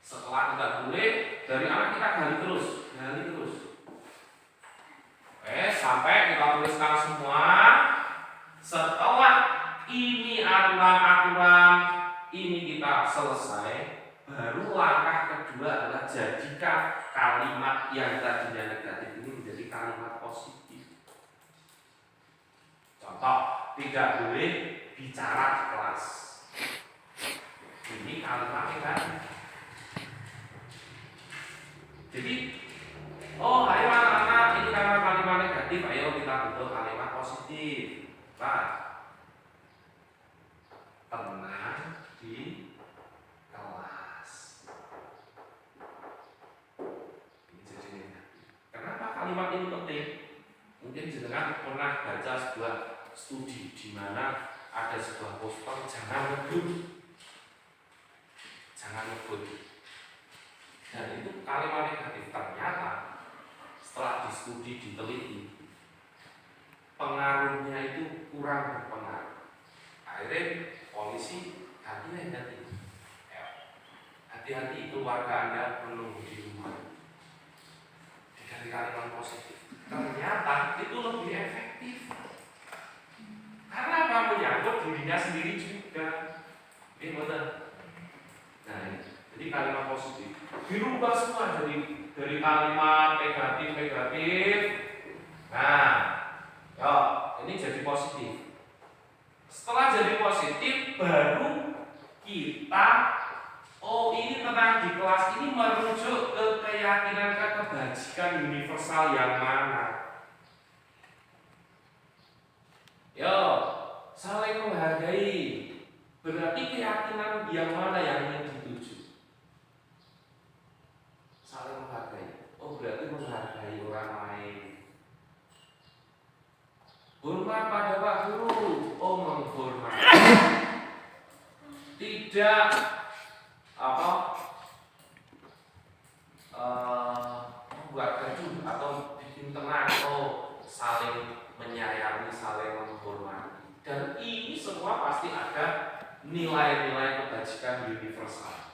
Setelah tidak boleh, dari anak kita gali terus. Sampai kita tuliskan semua. Setelah ini aturan-aturan ini kita selesai, baru langkah kedua adalah jadikan kalimat yang tadinya negatif ini menjadi kalimat positif. Contoh, tidak boleh bicara di kelas. Ini kalimat negatif. Jadi, ayo anak-anak, ini karena kalimat negatif, ayo kita bentuk kalimat positif. Tenang di kelas. kalimat ini penting. Mungkin jenengan pernah baca sebuah studi di mana ada sebuah poster jangan ngebut. Jangan ngebut. Dan itu kalimat negatif. Ternyata setelah studi diteliti, pengaruhnya itu kurang berpengaruh. Akhirnya polisi ganti. Hati-hati keluarga Anda menunggu di rumah. Dari kalimat positif. Ternyata itu lebih efektif. Karena apa? Menyangkut dirinya sendiri juga. Ini betul. Nah ini, jadi kalimat positif dirubah semua dari kalimat negatif. Nah, ini jadi positif. Setelah jadi positif, baru kita ini tenang di kelas ini merujuk ke keyakinan kebajikan universal yang mana? Saling menghargai. Berarti keyakinan yang mana yang ingin dituju? Saling menghargai. Berarti menghargai orang lain. Hormat pada Pak Guru. Menghormat. Tidak membuat gaduh atau bikin tenang. Saling menyayangi, saling menghormati. Dan ini semua pasti ada nilai-nilai kebajikan universal.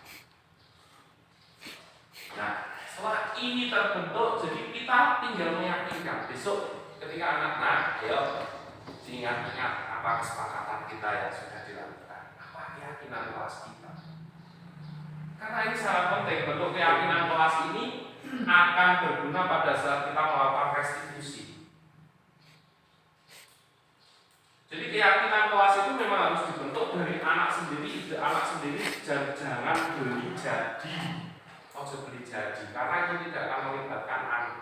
Nah, setelah ini terbentuk, jadi kita tinggal meyakinkan. Besok ketika anak-anak, ingat apa kesepakatan kita yang sudah dilakukan, apa keyakinan kelas kita. Karena ini sangat penting, bentuk keyakinan kelas ini akan berguna pada saat kita melakukan restitusi. Jadi keyakinan kelas itu memang harus dibentuk dari anak sendiri jangan beli jadi. Beli jadi, karena itu tidak akan melibatkan anak.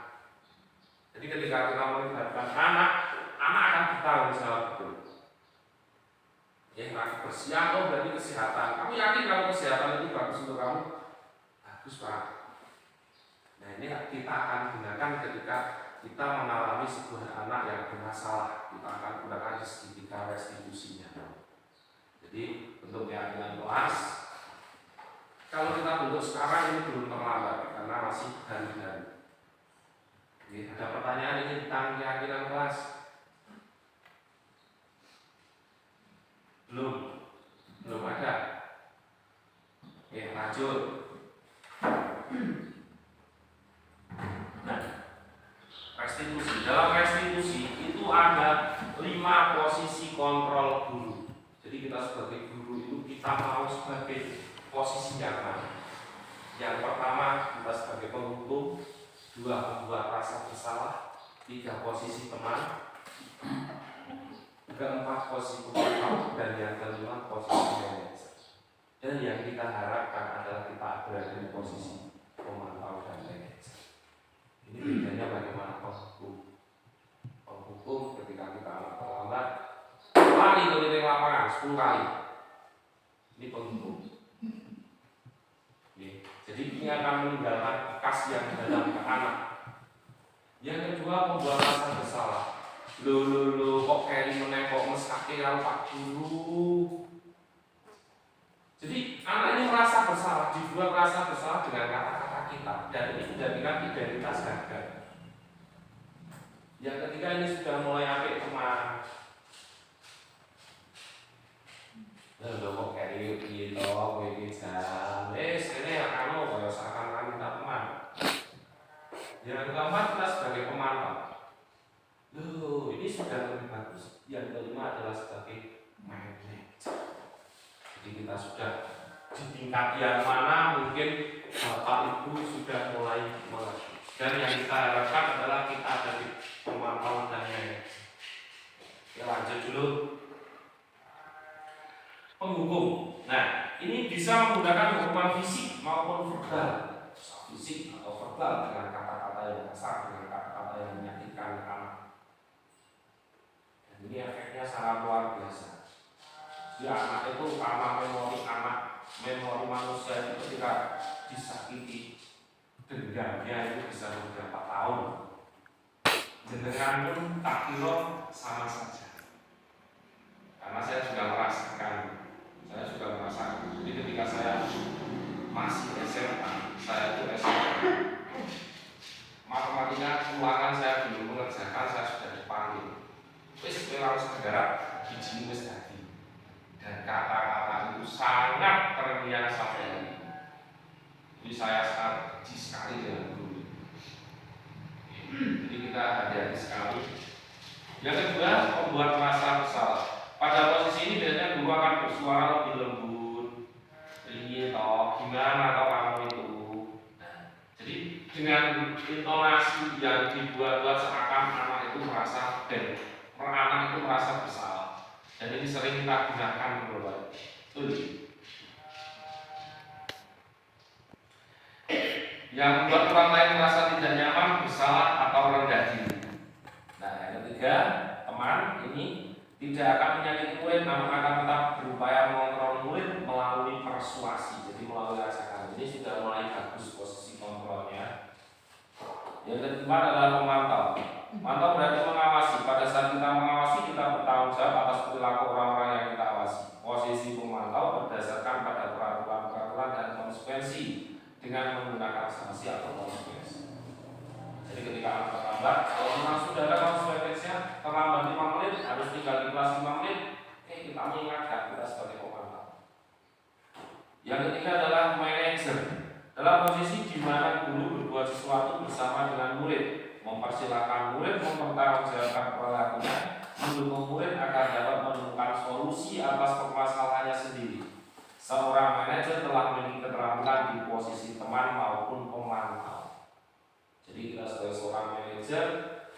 Jadi ketika kita melibatkan anak akan bertanggung jawab betul. Kebersihan, berarti kesehatan. Kamu yakin kalau kesehatan itu bagus untuk kamu? Bagus, Pak. Nah ini kita akan gunakan ketika kita mengalami sebuah anak yang bermasalah. Kita akan gunakan segitiga restitusinya. Jadi bentuk keyakinan kelas, kalau kita bentuk sekarang ini belum terlambat karena masih baru-baru. Ada pertanyaan ini tentang keyakinan kelas? Belum ada. Lanjut. Nah, restitusi. Dalam restitusi itu ada 5 posisi kontrol guru. Jadi kita sebagai guru itu kita mau sebagai posisi yang mana? Yang pertama kita sebagai penghukum, 2 membuat rasa bersalah, 3 posisi teman, 4 posisi pemantau, dan yang kelima posisi manajer. Dan yang kita harapkan adalah kita berada di posisi pemantau dan manajer. Ini bedanya bagaimana penghukum. Penghukum ketika kita anak terlambat, kali keliling lapangan 10 kali. Ini penghukum. Jadi ini akan meninggalkan bekas yang dalam ke anak. Yang kedua membuat rasa bersalah. Kok Keri menembok mesake karo Pak Guru. Jadi anak ini merasa bersalah, dibuat merasa bersalah dengan kata-kata kita, dan ini menjadikan identitas gagal. Yang ketiga ini sudah mulai apik teman. Kok Keri piye to kowe iki jan. Kene ya kamu kaya seakan-akan minta teman. Yang keempat kita sebagai pemantau. Ini sudah lebih bagus. Yang kelima adalah sebagai manajer. Jadi kita sudah di tingkat yang mana mungkin Bapak Ibu sudah mulai mengerti. Dan yang kita harapkan adalah kita ada di pemantau dan manajer. Lanjut dulu. Penghukum. Nah, ini bisa menggunakan hukuman fisik maupun verbal. Fisik atau verbal dengan kata-kata yang kasar, dengan kata-kata yang menyakitkan anak. Dan ini efeknya sangat luar biasa. Jadi anak itu karena memori manusia itu ketika disakiti, dendamnya itu bisa beberapa tahun. jenengan pun tak kira sama saja. Karena saya juga merasakan. Jadi ketika saya masih SMA, saya itu SMA, matematika ulangan saya belum mengerjakan, saya sudah dipanggil. Wis kowe harus negara bijimu wis dadi. Dan kata-kata itu sangat terngiang sampai hari ini. Jadi saya sangat benci sekali dengan guru. Jadi kita hati-hati sekali. Yang kedua, membuat merasa bersalah. Pada posisi ini biasanya guru akan bersuara lebih lembut, toh gimana toh kamu itu. Nah, jadi dengan intonasi yang dibuat-buat seakan anak itu merasa anak itu merasa bersalah. Dan ini sering kita gunakan beberapa. Yang membuat orang lain merasa tidak nyaman, bersalah atau rendah diri. Nah, yang ketiga, teman ini tidak akan menyakiti murid, namun akan tetap berupaya mengontrol murid melalui persuasi, jadi melalui ajakan. Ini sudah mulai bagus posisi kontrolnya. Yang keempat adalah memantau. Mantau berarti mengawasi. Pada saat kita mengawasi, kita bertanggung jawab atas perilaku orang-orang yang kita awasi. Posisi pemantau berdasarkan pada peraturan-peraturan dan konsekuensi dengan menggunakan sanksi atau konsekuensi. Jadi ketika anak terlambat, kalau memang sudah ada konsekuensinya, terlambat 5 menit, harus tinggal di kelas 5 menit, kita mengingatkan kita sebagai pemantau. Yang ketiga adalah manajer. Dalam posisi di mana guru berbuat sesuatu bersama dengan murid, mempersilahkan murid mempertanggungjawabkan perilakunya, mendukung murid agar dapat menemukan solusi atas permasalahannya sendiri. Seorang manajer telah memiliki keterampilan di posisi teman maupun pemantau. Jadi kita sebagai seorang manajer,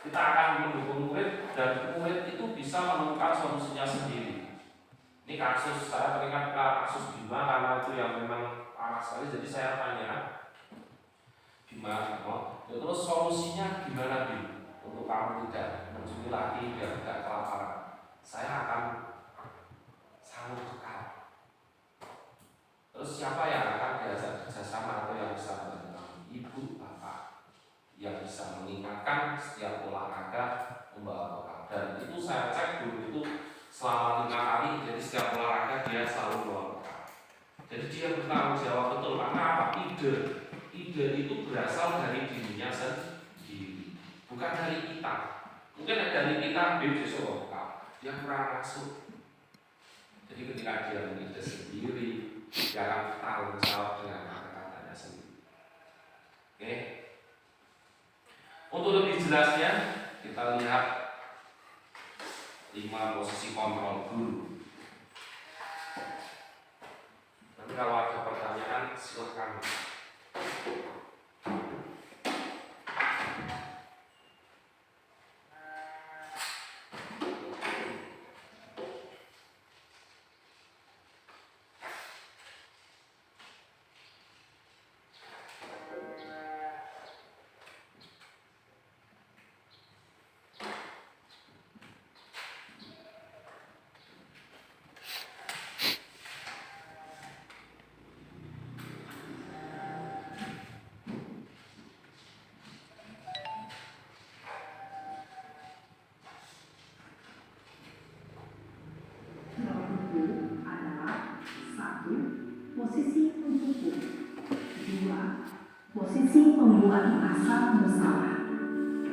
kita akan mendukung murid dan murid itu bisa menemukan solusinya sendiri. Ini kasus, saya teringat kasus Bima karena itu yang memang panas sekali. Jadi saya tanya Bima, terus solusinya gimana Bim? Untuk kamu tidak mencuri lagi biar tidak kelaparan. Saya akan sanggup kekal. Terus siapa yang akan diajak kerjasama atau yang bisa membantu? Ibu, bapak yang bisa mengingatkan setiap olahraga membawa bekal. Dan itu saya cek dulu itu selama 5 kali, jadi setiap olahraga dia selalu membawa bekal. Jadi dia bertanggung jawab betul. Karena apa? Ide itu berasal dari dirinya sendiri, bukan dari kita. Mungkin dari kita besok bawa bekal, dia kurang masuk. Jadi ketika dia mengide sendiri, dia akan bertanggung jawab dengan kata-katanya sendiri. Oke. Untuk lebih jelasnya, kita lihat 5 posisi kontrol guru. Nanti kalau ada pertanyaan, silakan. Posisi pendukung. 2. Posisi pembuat merasa bersalah.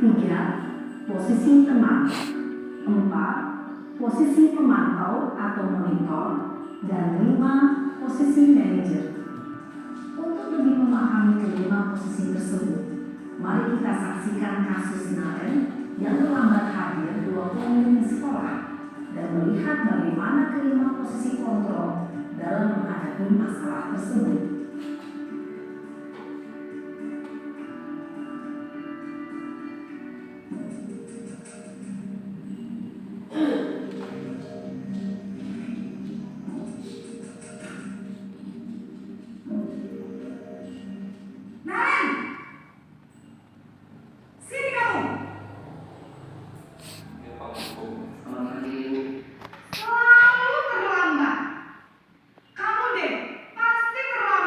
3. Posisi teman. 4. Posisi pemantau atau monitor. Dan 5. Posisi manajer. Untuk lebih memahami kelima posisi tersebut, mari kita saksikan kasus Naen yang terlambat hadir 20 menit di sekolah dan melihat bagaimana kelima posisi kontrol dalam menghadapi masalah tersebut. Selalu terlambat. Kamu deh, pasti terlambat.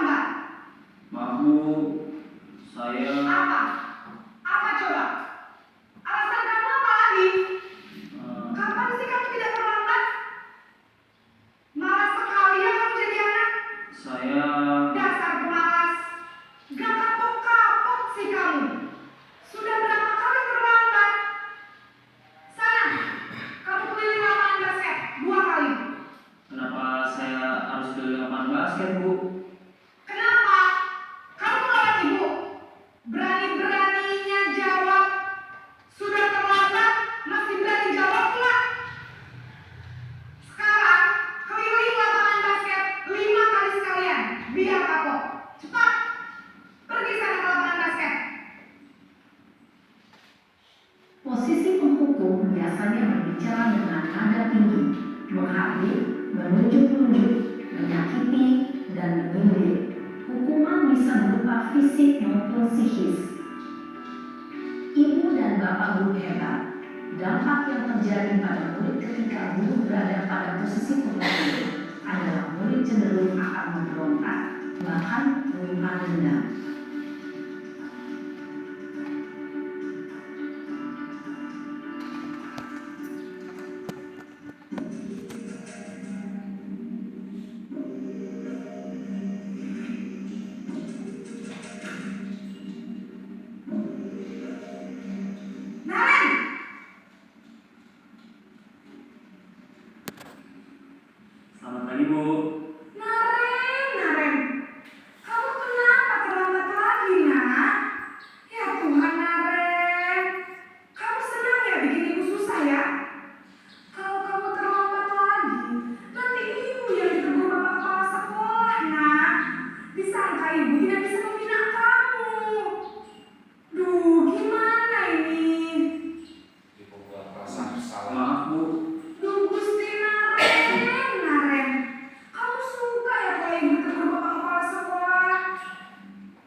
hukum biasanya berbicara dengan nada tinggi, menghardik, menunjuk-nunjuk, menyakiti, dan menyindir. Hukuman bisa berupa fisik maupun psikis. Ibu dan bapak guru hebat, dampak yang terjadi pada murid ketika guru berada pada posisi pemberhentian adalah murid cenderung akan memberontak, bahkan menyimpan dendam. Selamat pagi, Bu. Naren, kamu kenapa terlambat lagi, nak? Ya Tuhan, Naren, kamu senang ya bikin ibu susah ya? Kalau kamu terlambat lagi, nanti ibu yang ditegur bapak kepala sekolah, nak. Disangka ibu tidak bisa membina kamu. Duh, gimana ini? Ibu buat rasa bersalah. Maaf, Bu. Duh, Gusti Naren, kamu suka ya kalau ibu ditegur bapak kepala sekolah?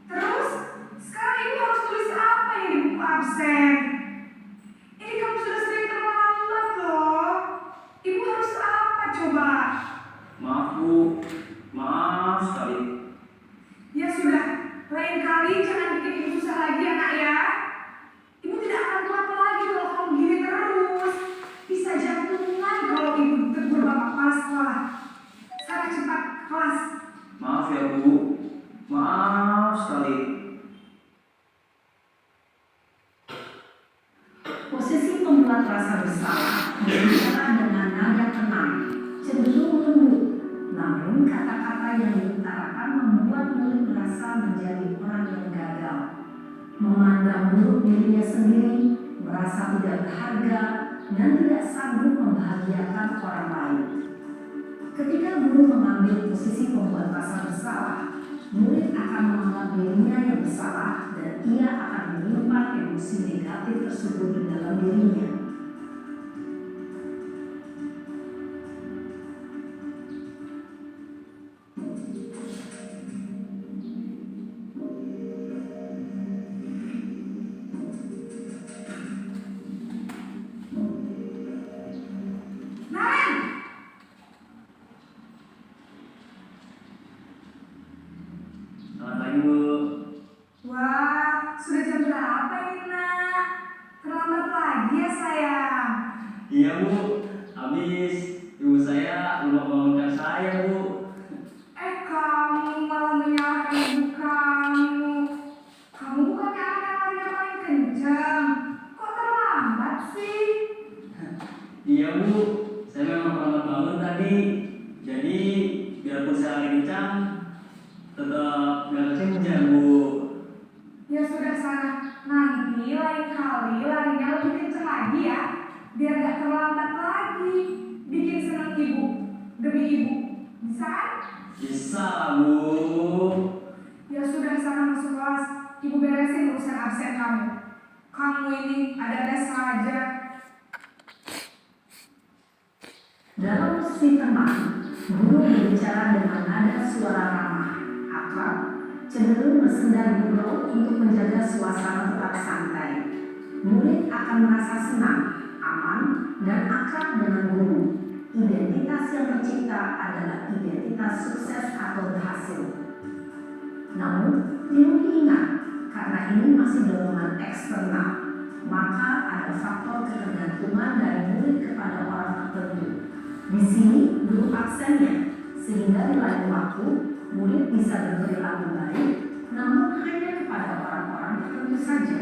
Terus, sekarang ibu harus tulis apa yang di buku absen? Ini kamu sudah sering terlambat loh. Ibu harus apa coba? Maaf, Bu. Maaf sekali. Ya sudah, lain kali jangan bikin ibu susah lagi ya, nak ya. Ibu tidak akan kuat lagi kalau kamu gini terus. Bisa jantungan kalau ibu ditegur bapak kepala sekolah. Sekarang cepat ke kelas. Maaf ya, Bu. Maaf sekali. Posisi pembuat rasa bersalah berbicara dengan nada tenang, cenderung lembut, namun kata-kata yang diutarakan membuat murid merasa menjadi orang yang gagal, memandang buruk dirinya sendiri, merasa tidak berharga, dan tidak sanggup membahagiakan orang lain. Ketika guru mengambil posisi pembuat rasa bersalah, murid akan menganggap dirinya yang bersalah dan ia akan menyimpan emosi negatif tersebut di dalam dirinya. Naren, Selamat pagi, Bu. wah, sudah jam berapa ini, nak? Terlambat lagi ya, sayang. Iya, Bu. Habis ibu saya lupa bangunkan saya, Bu. Kamu malah menyalahkan ibu kamu. Kamu bukannya anak yang larinya paling kencang. Kok terlambat sih? Iya, Bu. Saya memang terlambat bangun tadi. Jadi, biarpun saya lari kencang, tetap nggak kencang, Bu. Ya sudah sana, nanti lain kali larinya lebih kencang lagi ya. Biar gak terlambat lagi. Bikin senang ibu, demi ibu. Bisa kan? Bisa, Bu. Ya sudah sana masuk kelas. Ibu beresin urusan absen kamu. Kamu ini ada-ada saja. Dalam posisi tenang, guru berbicara dengan nada suara ramah, akrab, cenderung bersenda gurau untuk menjaga suasana tetap santai. Murid akan merasa senang, aman, dan akrab dengan guru. Identitas yang tercipta adalah identitas sukses atau berhasil. Namun, perlu diingat, karena ini masih dorongan eksternal, maka ada faktor ketergantungan dari murid kepada orang tertentu. Di sini, guru absennya, sehingga di lain waktu, murid bisa berperilaku baik, namun hanya kepada orang-orang tertentu saja.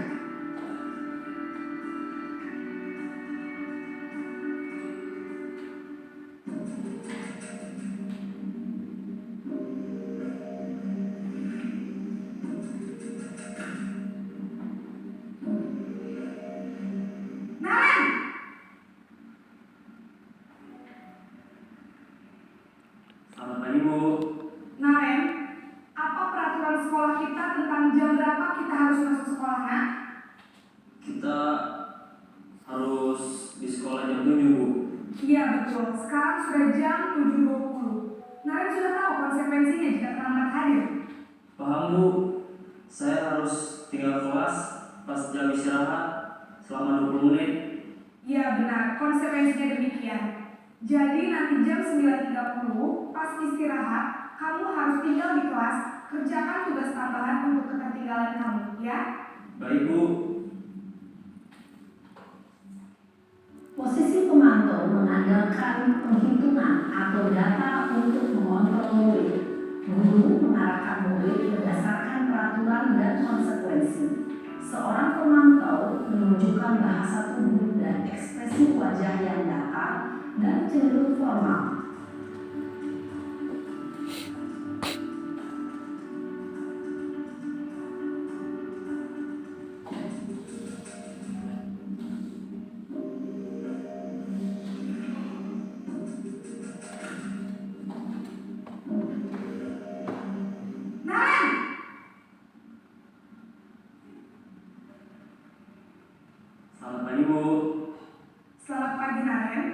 Naren! Selamat pagi, Bu. Naren, apa peraturan sekolah kita tentang jam berapa kita harus masuk sekolah betul, sekarang sudah jam 7.20. Naren sudah tahu konsekuensinya jika terlambat hadir. Paham Bu, saya harus tinggal kelas pas jam istirahat selama 20 menit. Iya benar, konsekuensinya demikian. Jadi nanti jam 9.30 pas istirahat, kamu harus tinggal di kelas, kerjakan tugas tambahan untuk ketertinggalan kamu, ya? Baik Bu. Posisi pemantau mengandalkan penghitungan atau data untuk mengontrol murid. Guru mengarahkan murid berdasarkan peraturan dan konsekuensi. Seorang pemantau menunjukkan bahasa tubuh dan ekspresi wajah yang datar dan cenderung formal. Naren! Selamat pagi Bu. Selamat pagi Naren.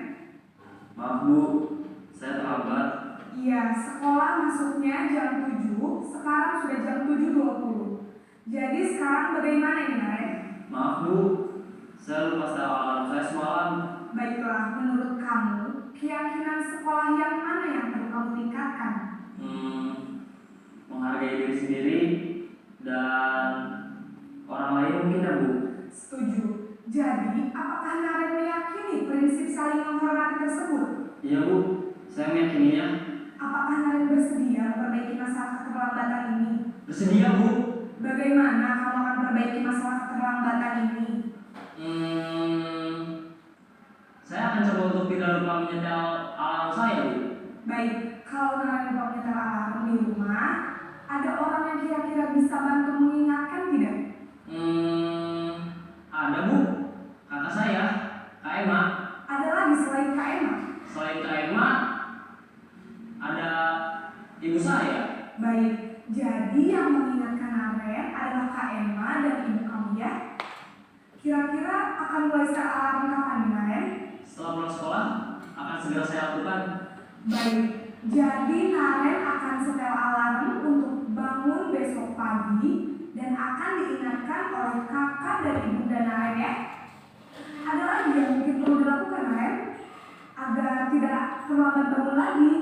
Maaf Bu, saya terlambat. Iya, sekolah masuknya jam 7, sekarang sudah jam 7.20. Jadi sekarang bagaimana ini Naren? Maaf Bu, saya lupa setel alarm saya semalam. Baiklah, menurut kamu, keyakinan sekolah yang mana yang perlu kamu tingkatkan? Menghargai diri sendiri dan orang lain mungkin ya Bu. Setuju. Jadi, apakah Naren meyakini prinsip saling menghormati tersebut? Iya Bu, saya meyakininya. Apakah Naren bersedia memperbaiki masalah keterlambatan ini? Bersedia Bu. Bagaimana kamu akan perbaiki masalah keterlambatan ini? Saya akan coba untuk tidak lupa menyetel alarm saya Bu. Baik, kalau Naren lupa menyetel alarm di rumah, ada orang yang kira-kira bisa bantu mengingatkan tidak? Ada Bu, kakak saya, Kak Emma. Ada lagi selain Kak Emma? Selain Kak Emma, ada ibu saya. Baik, jadi yang mengingatkan Naren adalah Kak Emma dan ibu kamu ya? Kira-kira akan mulai setel alarm kapan nih Naren? Setelah pulang sekolah, akan segera saya lakukan. Baik, jadi Naren akan setel alarm untuk bangun besok pagi dan akan diingatkan oleh kakak dan ibunda Naren ya. Ada lagi yang mungkin perlu dilakukan Naren agar tidak terlambat bangun lagi.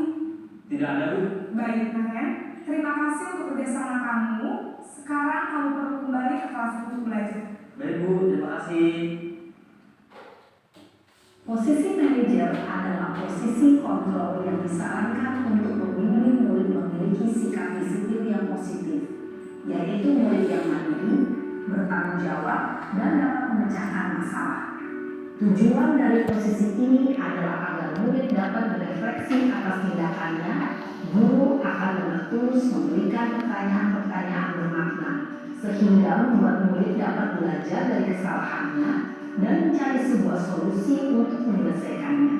Tidak ada Bu. Baik Naren, terima kasih untuk kerjasama kamu. Sekarang kamu perlu kembali ke kelas untuk belajar. Baik Bu, terima kasih. Posisi manajer adalah posisi kontrol yang disarankan untuk membimbing murid memiliki sikap disiplin yang positif, yaitu murid yang mandiri, bertanggung jawab, dan dapat memecahkan masalah. Tujuan dari posisi ini adalah agar murid dapat berefleksi atas tindakannya. Guru akan dengan tulus memberikan pertanyaan-pertanyaan bermakna, sehingga membuat murid dapat belajar dari kesalahannya dan mencari sebuah solusi untuk menyelesaikannya.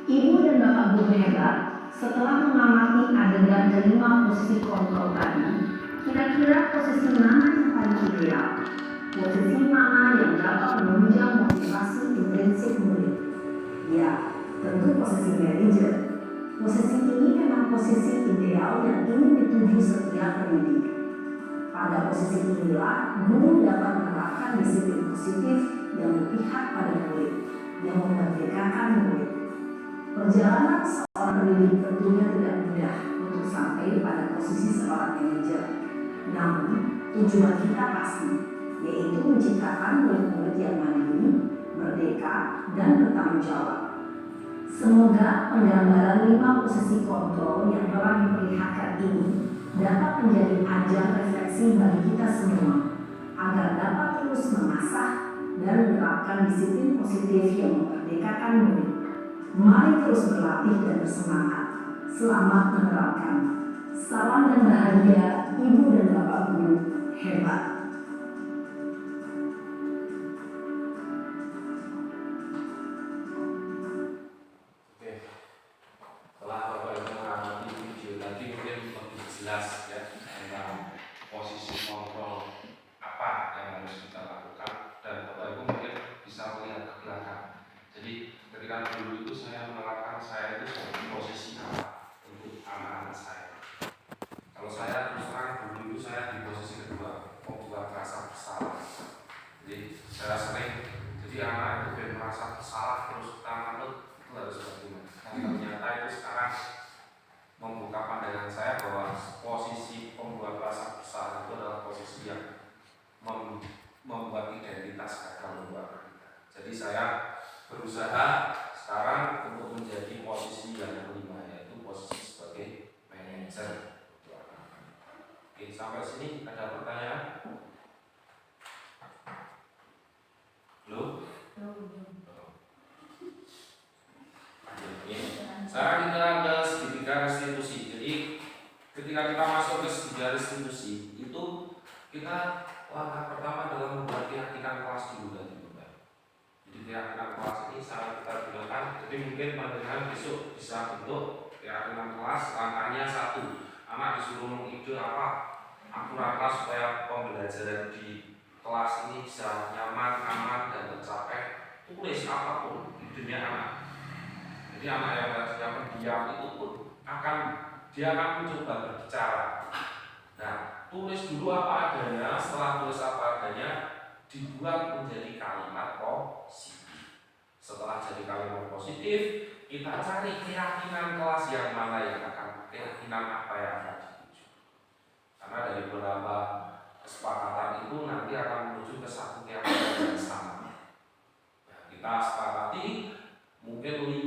Ibu dan bapak guru hebat, setelah mengamati adegan kelima posisi kontrol tadi, kira-kira posisi mana yang paling ideal? Posisi mana yang dapat menunjang motivasi intrinsik murid? Ya, tentu posisi manajer. Posisi ini memang posisi ideal yang ingin dituju setiap pendidik. Pada posisi inilah, guru dapat menerapkan disiplin positif yang berpihak pada murid, yang memerdekakan murid. Perjalanan seorang pendidik tentunya tidak mudah untuk sampai pada posisi seorang manajer. Namun, tujuan kita pasti, yaitu menciptakan murid-murid yang mandiri, merdeka, dan bertanggung jawab. Semoga penggambaran 5 posisi kontrol yang telah diperlihatkan ini dapat menjadi ajang refleksi bagi kita semua, agar dapat terus mengasah dan menerapkan disiplin positif yang memerdekakan murid. Mari terus berlatih dan bersemangat. Selamat menerapkan. Salam dan bahagia, Ibu dan Bapak Guru hebat. Oke, setelah Bapak Ibu mengamati video tadi mungkin lebih jelas ya tentang posisi kontrol apa yang harus kita lakukan dan Bapak Ibu mungkin bisa melihat ke belakang. Jadi ketika ketika dulu itu saya menerapkan saya itu sebagai posisi apa untuk anak-anak saya. Kalau saya terus terang dulu itu saya di posisi kedua, membuat rasa bersalah. Jadi saya sering, jadi anak itu merasa bersalah terus kita itu harus bagaimana. Dan ternyata itu sekarang membuka pandangan saya bahwa posisi pembuat rasa bersalah itu adalah posisi yang membuat identitas gagal membuat kita. Jadi saya berusaha sekarang untuk menjadi posisi yang kelima, yaitu posisi sebagai manajer. Oke, sampai sini ada pertanyaan? Belum? Sekarang kita ke segitiga restitusi. Jadi ketika kita masuk ke segitiga restitusi itu kita langkah pertama adalah membuat keyakinan kelas dulu tadi. Jadi keyakinan kelas ini sangat kita gunakan. Jadi mungkin pandangan besok bisa bentuk keyakinan kelas. Langkahnya satu, anak disuruh mengide apa aturan kelas supaya pembelajaran di kelas ini bisa nyaman, aman dan tercapai. Tulis apapun idenya anak. Jadi anak yang tadinya pendiam itu pun dia akan mencoba berbicara. Nah, tulis dulu apa adanya. Setelah tulis apa adanya, dibuat menjadi kalimat positif. Setelah jadi kalimat positif, kita cari keyakinan kelas yang mana yang akan, keyakinan apa yang akan dituju. Karena dari beberapa kesepakatan itu nanti akan menuju ke satu keyakinan yang sama. Nah, kita sepakati mungkin 5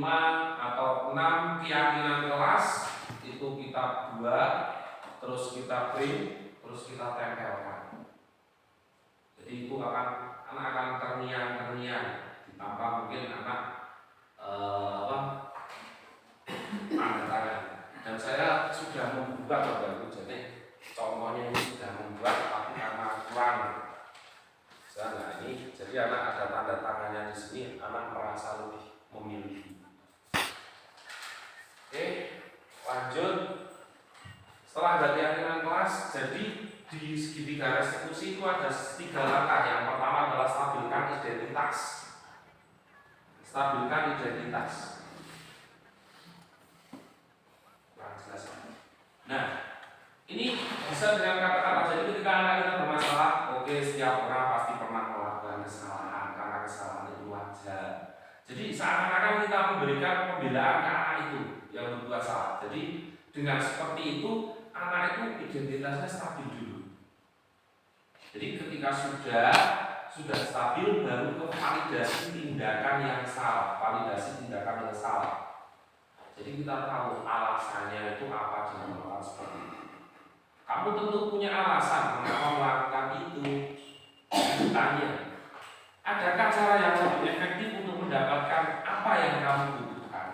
atau 6 keyakinan kelas itu kita buat, terus kita print, terus kita tempelkan. Jadi itu anak akan terngiang-terngiang, ditambah mungkin anak tanda tangan. Dan saya sudah membuat Bapak-Ibu, jadi contohnya ini sudah membuat, tapi karena kurang. Nah ini, jadi anak ada tanda tangannya di sini, anak merasa lebih memiliki. Oke, lanjut. Setelah ada keyakinan kelas, jadi di segitiga restitusi itu ada 3 langkah. Yang pertama adalah stabilkan identitas. Stabilkan identitas. Kurang jelas. Nah, ini bisa dengan kata-kata. Jadi ketika anak kita bermasalah, oke, setiap orang pasti pernah melakukan kesalahan karena kesalahan itu wajar. Jadi seakan-akan kita memberikan pembelaan ke anak itu yang berbuat salah. Jadi dengan seperti itu anak itu identitasnya stabil dulu. Jadi ketika sudah stabil, baru ke validasi tindakan yang salah, Jadi kita tahu alasannya itu apa dengan melakukan seperti itu. Kamu tentu punya alasan mengapa melakukan itu. Tanya, adakah cara yang lebih efektif untuk mendapatkan apa yang kamu butuhkan?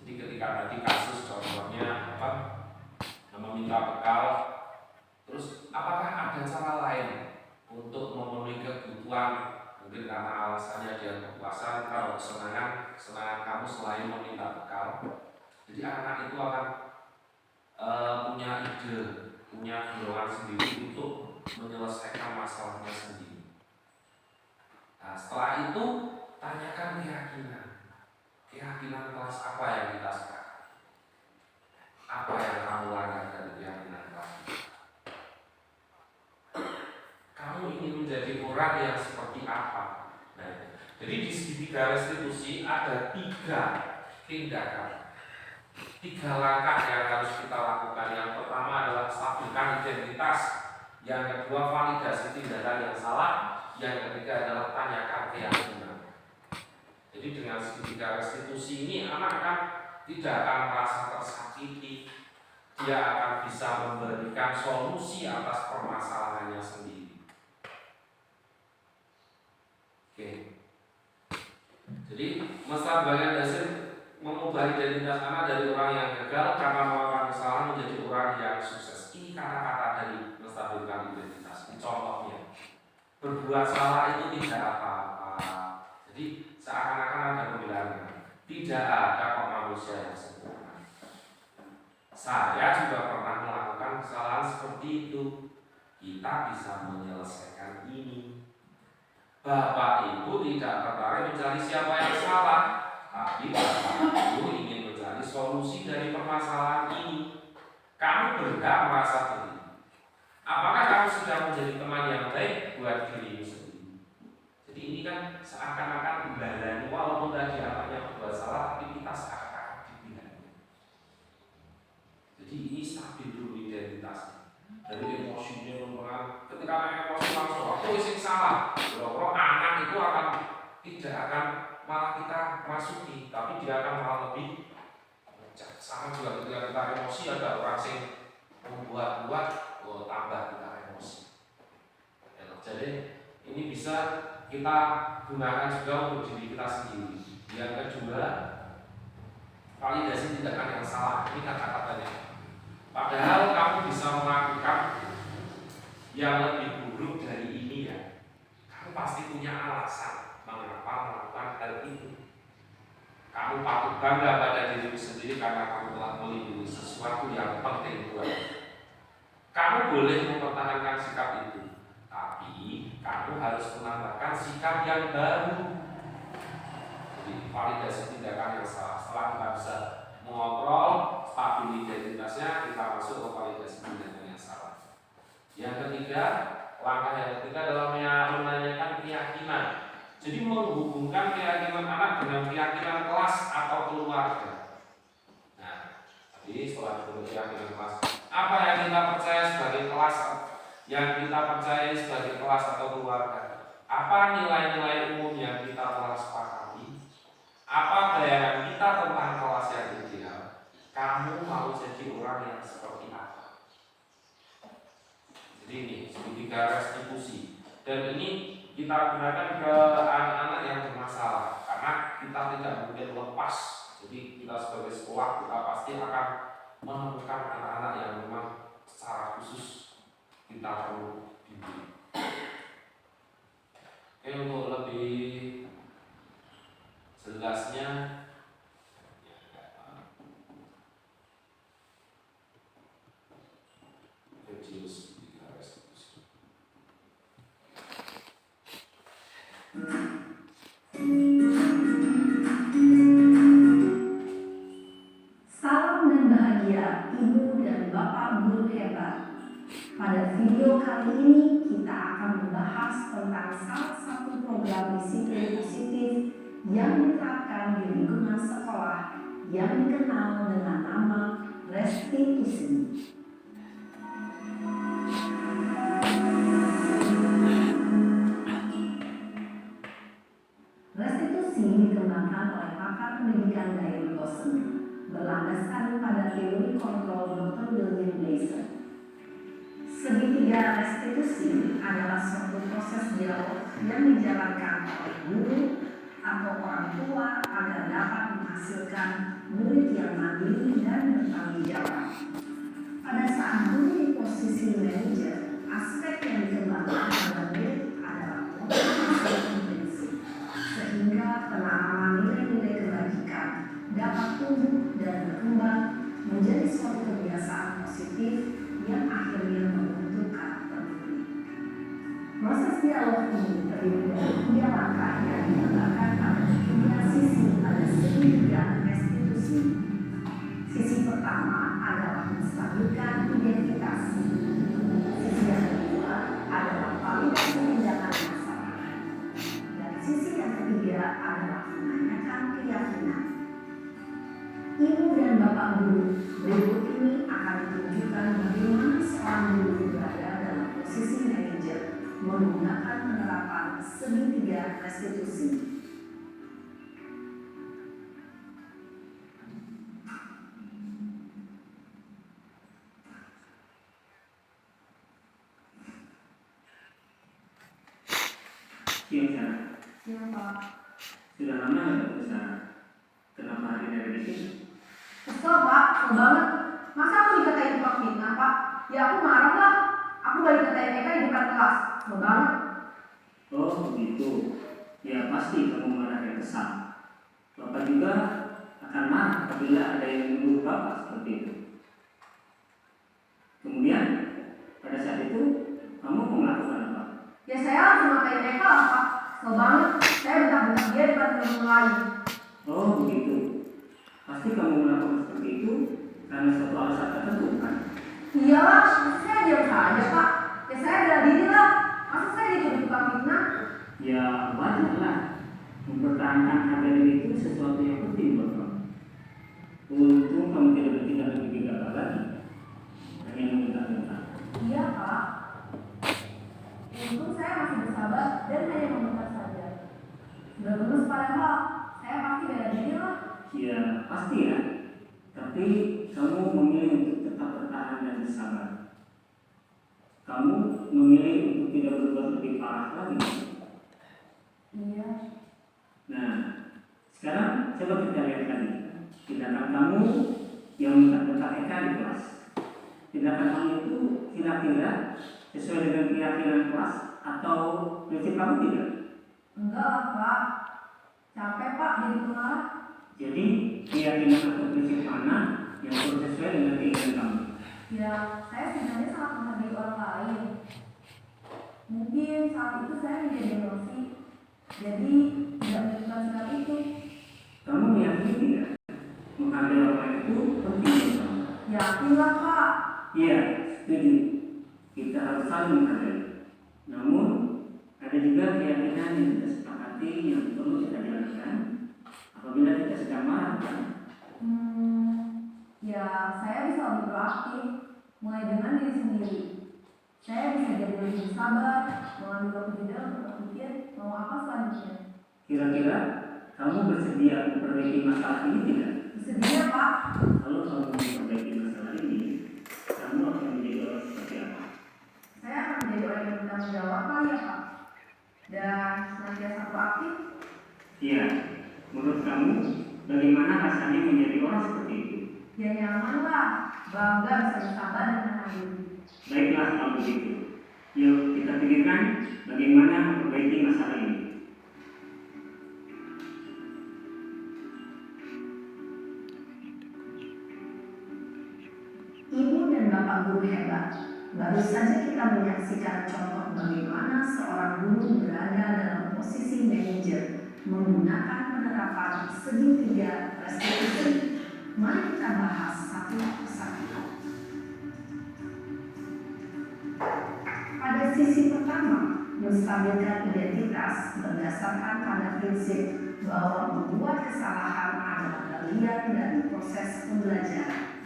Jadi ketika tadi kasus contohnya meminta bekal, terus apakah ada cara lain untuk memenuhi kebutuhan? Mungkin karena alasannya dia kepuasan, kalau kesenangan kamu selain meminta bekal. Jadi anak itu akan punya ide, punya dorongan sendiri untuk menyelesaikan masalahnya sendiri. Nah, setelah itu tanyakan keyakinan kelas apa yang kita sekarang. Apa yang kamu langgar dari keyakinan kelas? Kamu ingin menjadi orang yang seperti apa? Nah, jadi di segitiga restitusi ada 3 tindakan, 3 langkah yang harus kita lakukan. Yang pertama adalah stabilkan identitas, yang kedua validasi tindakan yang salah, yang ketiga adalah tanyakan keyakinan. Jadi dengan segitiga restitusi ini anak tidak akan merasa tersakiti, dia akan bisa memberikan solusi atas permasalahannya sendiri. Oke. Jadi masa bagian dasar mengubah identitas anak dari orang yang gagal karena melakukan kesalahan menjadi orang yang sukses. Ini kata-kata dari menstabilkan identitas. Ini contohnya. Berbuat salah itu tidak apa-apa. Jadi seakan-akan ada pembelaan. Tidak ada kok manusia yang sempurna. Saya juga pernah melakukan kesalahan seperti itu. Kita bisa menyelesaikan ini. Bapak Ibu tidak tertarik mencari siapa yang salah. Tapi Bapak Ibu ingin mencari solusi dari permasalahan ini. Kamu berhak merasa begini. Apakah kamu sudah menjadi teman yang baik buat dirimu sendiri? Jadi ini kan seakan-akan membalani, walaupun tadi anaknya berbuat salah, tapi kita seakan-akan dipilih. Jadi ini stabil dulu identitasnya. Dari emosinya mempengaruhi. Ketika anak emosi langsung, aku isi salah. Kalau anak itu tidak akan malah kita masuki, tapi dia akan malah lebih sama juga ketika kita emosi ada orang yang membuat-buat, tambah kita emosi. Jadi ini bisa kita gunakan juga untuk diri kita sendiri. Yang kedua, validasi tindakan yang salah. Ini kata-katanya. Padahal kamu bisa melakukan yang lebih buruk dari ini ya. Kamu pasti punya alasan mengapa melakukan hal itu. Kamu patut bangga pada dirimu sendiri karena kamu telah melindungi sesuatu yang penting buatmu. Kamu boleh mempertahankan sikap itu, tapi kamu harus menambahkan sikap yang baru. Jadi validasi tindakan yang salah. Setelah kita bisa mengontrol stabil identitasnya, kita masuk ke validasi tindakan yang salah. Yang ketiga, langkah yang ketiga adalah menanyakan keyakinan. Jadi menghubungkan keyakinan anak dengan keyakinan kelas atau keluarga. Nah, jadi setelah itu keyakinan kelas, apa yang kita percaya sebagai kelas, yang kita percaya sebagai kelas atau keluarga? Apa nilai-nilai umum yang kita telah sepakati? Apa bayangan kita tentang kelas yang ideal? Kamu mau jadi orang yang seperti apa? Jadi ini segitiga restitusi, dan ini kita gunakan ke anak-anak yang bermasalah karena kita tidak mungkin lepas. Jadi kita sebagai sekolah kita pasti akan menemukan anak-anak yang memang secara khusus kita perlu bimbing. Oke, untuk lebih jelasnya video segitiga restitusi. Salam dan bahagia Ibu dan Bapak guru hebat. Pada video kali ini kita akan membahas tentang salah satu program disiplin positif yang diterapkan di lingkungan sekolah yang dikenal dengan nama restitusi. Restitusi dikembangkan oleh pakar pendidikan David Lawson, berlandaskan pada teori kontrol Dr. William Blaser. Segitiga restitusi adalah suatu proses dialog yang dijalankan oleh guru atau orang tua agar dapat menghasilkan murid yang mandiri dan bertanggung jawab. Pada saat guru di posisi manajer, aspek yang dikembangkan pada murid adalah motivasi prinsip, sehingga penanaman nilai-nilai kebajikan dapat tumbuh dan berkembang menjadi suatu kebiasaan positif yang akhirnya membentuk karakter diri. Proses dialog ini terdiri dari 3 langkah yang digambarkan pada 3 sisi pada segitiga restitusi. Sisi pertama adalah menstabilkan identitas. Sisi yang kedua adalah validasi tindakan yang salah. Dan sisi yang ketiga adalah menanyakan keyakinan. Ibu dan Bapak guru, berikut ini akan menunjukkan bagaimana seorang guru berada dalam posisi manajer menggunakan penerapan segitiga restitusi. Siang sana. Siang Pak. Sudah lama nggak ke sana? Kenapa hari ini ada di sini? Kesel Pak, kesel banget. Masa aku dikatain tukang fitnah Pak? Ya aku marah lah. Aku gak dikatain mereka di depan kelas. Kesel banget. Oh begitu. Ya pasti kamu marah dan kesal. Bapak juga akan marah apabila ada yang menuduh Bapak seperti itu. Kemudian pada saat itu kamu mau melakukan apa? Ya saya langsung ngatain mereka lah Pak. Kesel banget. Saya bentak-bentak dia di depan teman lain. Oh begitu. pasti kamu melakukan seperti itu karena suatu alasan tertentu kan? Iyalah, saya diam saja Pak. Ya saya bela diri lah. Masa saya dituduh tukang fitnah? Ya wajar lah, mempertahankan harga diri itu sesuatu yang penting buat kamu. Untung kamu tidak bertindak lebih gegabah lagi, hanya meminta-minta. Iya Pak. Untung saya masih bersabar dan hanya meminta saja. Sudah lulus padahal saya pasti bela diri lah. Ya pasti ya, tapi kamu memilih untuk tetap bertahan dan bersabar. Kamu memilih untuk tidak berbuat lebih parah lagi. Iya. Nah, sekarang coba kita lihat lagi tindakan kamu yang mentak-mentak Eka di kelas. Tindakan kamu itu kira-kira sesuai dengan keyakinan kelas atau prinsip kamu tidak? Enggak lah Pak. Capek Pak jadi pengarah. Jadi keyakinan atau prinsip mana yang sesuai dengan keinginan kamu? Ya, saya sebenarnya sangat menghargai orang lain. Mungkin saat itu saya menjadi emosi, jadi tidak melakukan sikap itu. Kamu meyakini tidak? Menghargai orang lain itu penting untuk kamu. Yakinlah Pak. Iya, setuju. Kita harus saling menghargai. Namun, ada juga keyakinan yang kita sepakati yang perlu kita jalankan apabila kita sedang marah kan? Ya saya bisa lebih proaktif, mulai dengan diri sendiri. Saya bisa jadi lebih sabar, mengambil waktu jeda untuk berpikir mau apa selanjutnya. Kira-kira kamu bersedia memperbaiki masalah ini tidak? Bersedia Pak. Kalau kamu memperbaiki masalah ini, kamu akan menjadi orang seperti apa? Saya akan menjadi orang yang bertanggung jawab kali ya Pak. Dan senantiasa proaktif. Iya, menurut kamu bagaimana rasanya menjadi orang seperti itu? Ya nyaman lah, bangga bisa bersabar dan menahan diri. Baiklah kalau begitu. Yuk kita pikirkan bagaimana memperbaiki masalah ini. Ibu dan Bapak guru hebat. Baru saja kita menyaksikan contoh bagaimana seorang guru berada dalam posisi manajer menggunakan penerapan segitiga restitusi. Mari kita bahas satu persatu. Pada sisi pertama, menstabilkan identitas berdasarkan pada prinsip bahwa membuat kesalahan adalah bagian dari proses pembelajaran.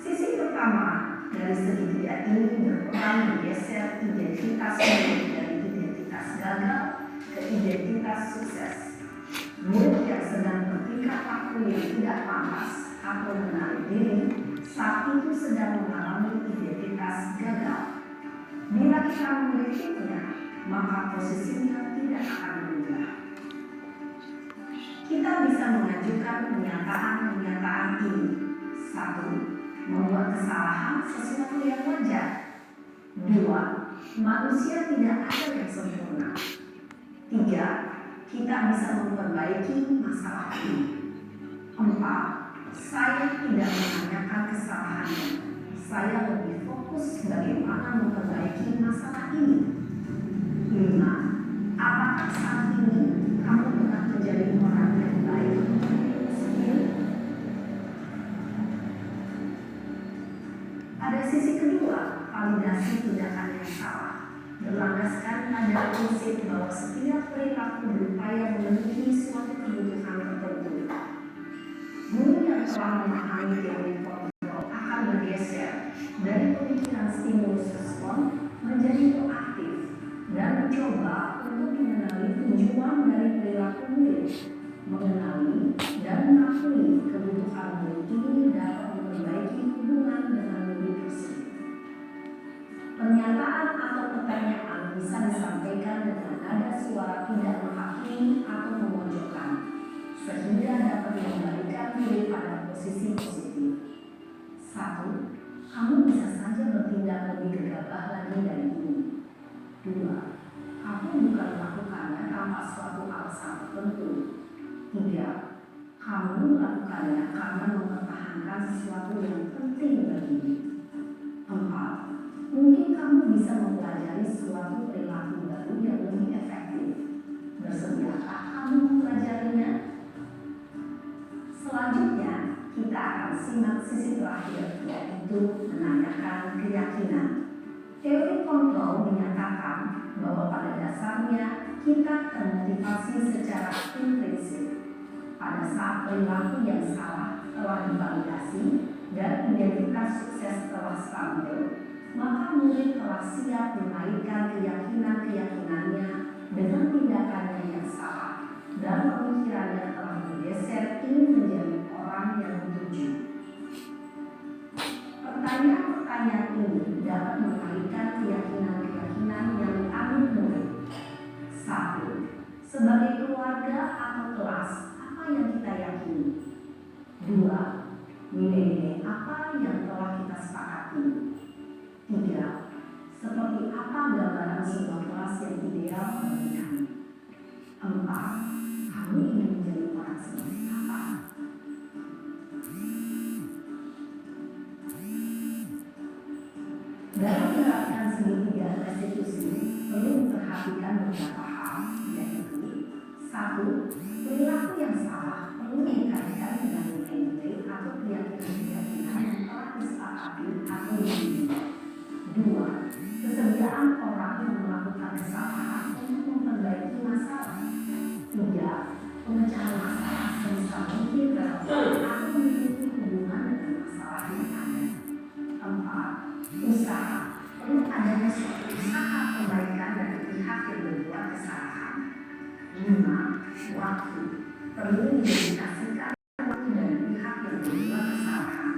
Sisi pertama dari segitiga ini berperan menggeser identitas murid dari identitas gagal ke identitas sukses. Murid yang sedang bertingkah laku yang tidak pantas atau menarik diri saat itu sedang mengalami identitas gagal. Bila kita memilikinya, maka posisinya tidak akan berubah. Kita bisa mengajukan pernyataan-pernyataan ini. 1. Membuat kesalahan sesuatu yang wajar. 2. Manusia tidak ada yang sempurna. 3. Kita bisa memperbaiki masalah ini. 4. Saya tidak menanyakan kesalahannya. Saya lebih fokus bagaimana memperbaiki masalah ini. 5. Apakah saat ini kamu pernah menjadi orang yang baik untuk diri sendiri? Pada sisi kedua, validasi tindakan yang salah berlandaskan pada prinsip bahwa setiap perilaku berupaya memenuhi suatu kebutuhan tertentu. Guru yang telah memahami teori kontrol akan bergeser dari pemikiran stimulus respon menjadi proaktif dan mencoba untuk mengenali tujuan dari perilaku murid, mengenali dan mengakui kebutuhan murid ini dapat memperbaiki hubungan dengan murid tersebut. Pernyataan atau pertanyaan bisa disampaikan dengan nada suara tidak menghakimi atau memojokkan, sehingga dapat mengembalikan diri pada posisi positif. 1. Kamu bisa saja bertindak lebih gegabah lagi dari ini. 2. Kamu bukan melakukannya tanpa suatu alasan tertentu. 3. Kamu melakukannya karena mempertahankan sesuatu yang penting bagimu. 4. Mungkin kamu bisa mempelajari suatu perilaku baru yang lebih efektif. Bersediakah kamu mempelajarinya? 5. sisi terakhir, yaitu menanyakan keyakinan. Teori kontrol menyatakan bahwa pada dasarnya kita termotivasi secara intrinsik. Pada saat perilaku yang salah telah divalidasi dan identitas sukses telah stabil, maka murid telah siap mengaitkan keyakinan-keyakinannya dengan tindakannya yang salah dan pemikirannya telah bergeser ingin menjadi orang yang dituju. Pertanyaan-pertanyaan ini dapat mengaitkan keyakinan-keyakinan yang diambil murid. 1. Sebagai keluarga atau kelas, apa yang kita yakini? 2. Nilai-nilai apa yang telah kita sepakati? 3. Seperti apa gambaran sebuah kelas yang ideal bagi kami? 4. Kami ingin menjadi orang seperti apa? Dalam menerapkan segitiga restitusi, perlu memperhatikan beberapa hal, yaitu 1. Perilaku yang salah perlu dikaitkan dengan nilai-nilai atau keyakinan-keyakinan yang telah disepakati atau dibimbing. 2. Kesediaan orang yang melakukan kesalahan untuk memperbaiki masalah. 3. Pemecahan masalah sebisa mungkin relevan atau memiliki hubungan dengan masalah yang ada. 4. Usaha perlu adanya suatu usaha perbaikan dari pihak yang berbuat kesalahan. 5. Waktu perlu didedikasikan waktu dari pihak yang berbuat kesalahan.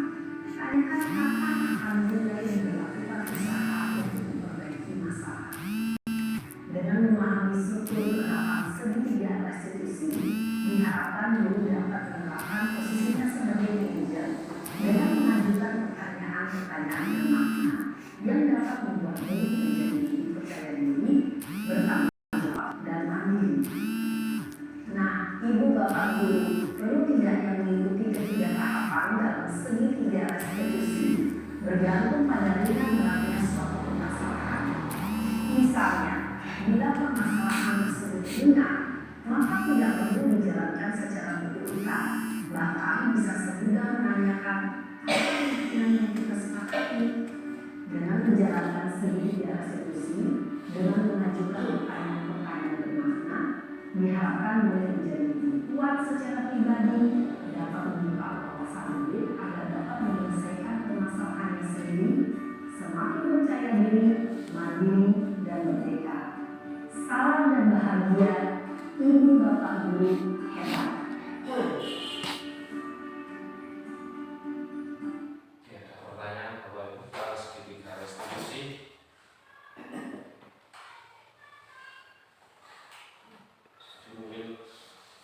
Tanyakan kapan akan mulai dilakukan usaha untuk memperbaiki masalah. Dengan memahami struktur penerapan segitiga restitusi, diharapkan guru dapat menerapkan posisinya sebagai manajer dengan mengajukan pertanyaan-pertanyaan bermakna yang dapat membuat murid menjadi lebih percaya diri, bertanggung jawab, dan mandiri. Nah, ibu bapak guru perlu tidaknya mengikuti ketiga tahapan dalam segitiga restitusi bergantung pada ringan beratnya suatu permasalahan. Misalnya, bila permasalahan tersebut ringan, maka tidak perlu dijalankan secara berurutan, bahkan bisa semudah menanyakan apa yang kita sepakati. Dengan menjalankan segitiga restitusi, dengan mengajukan pertanyaan-pertanyaan bermakna, diharapkan murid menjadi lebih kuat secara pribadi, dapat membuka wawasan murid agar dapat menyelesaikan permasalahannya sendiri, semakin percaya diri, mandiri, dan merdeka. Salam dan bahagia, ibu bapak guru hebat. Pertanyaan Bapak Ibu soal segitiga restitusi. Mungkin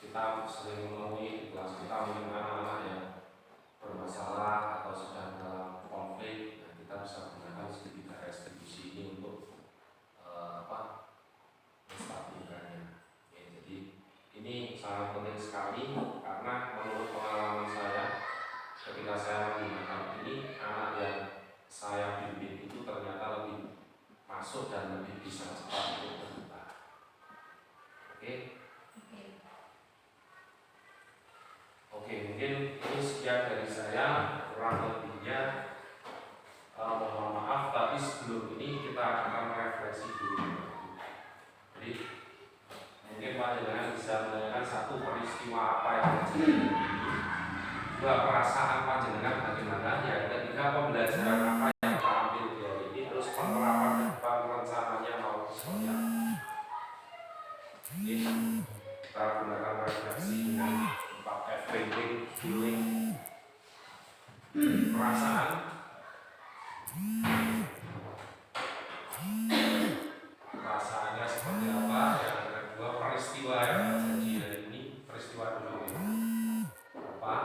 kita sering menemui di kelas kita mungkin anak-anak yang bermasalah atau sedang dalam konflik, dan kita bisa menggunakan segitiga restitusi ini untuk menstabilkannya. Ya, jadi ini sangat penting sekali karena menurut pengalaman saya ketika saya menggunakan ini, anak yang saya bimbing itu ternyata lebih masuk dan lebih bisa cepat untuk berubah. Oke, mungkin ini sekian dari saya, kurang lebihnya mohon maaf, tapi sebelum ini kita akan refleksi dulu. Jadi mungkin Pak Jenengan bisa menanyakan satu, peristiwa apa yang terjadi, dua, perasaan Pak Jenengan bagaimana, yang ketiga pembelajaran apa yang kita ambil dari ini, terus penerapan depan rencananya mau seperti apa. Jadi kita gunakan refleksi dengan 4F, thinking, feeling, perasaan, perasaannya seperti apa, yang kedua peristiwa yang terjadi hari ini, peristiwa dulu ya. Apa,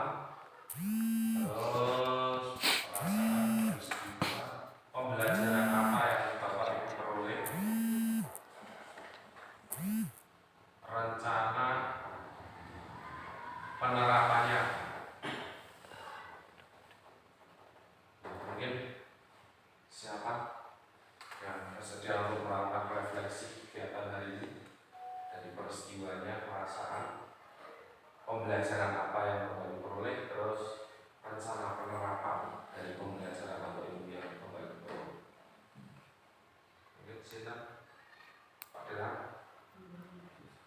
terus perasaan, peristiwa, pembelajaran apa yang Bapak Ibu peroleh, rencana penerapannya. Mungkin siapa yang bersedia untuk melakukan refleksi kegiatan hari ini, dari peristiwanya, perasaan, pembelajaran apa yang Bapak Ibu peroleh, terus rencana penerapan.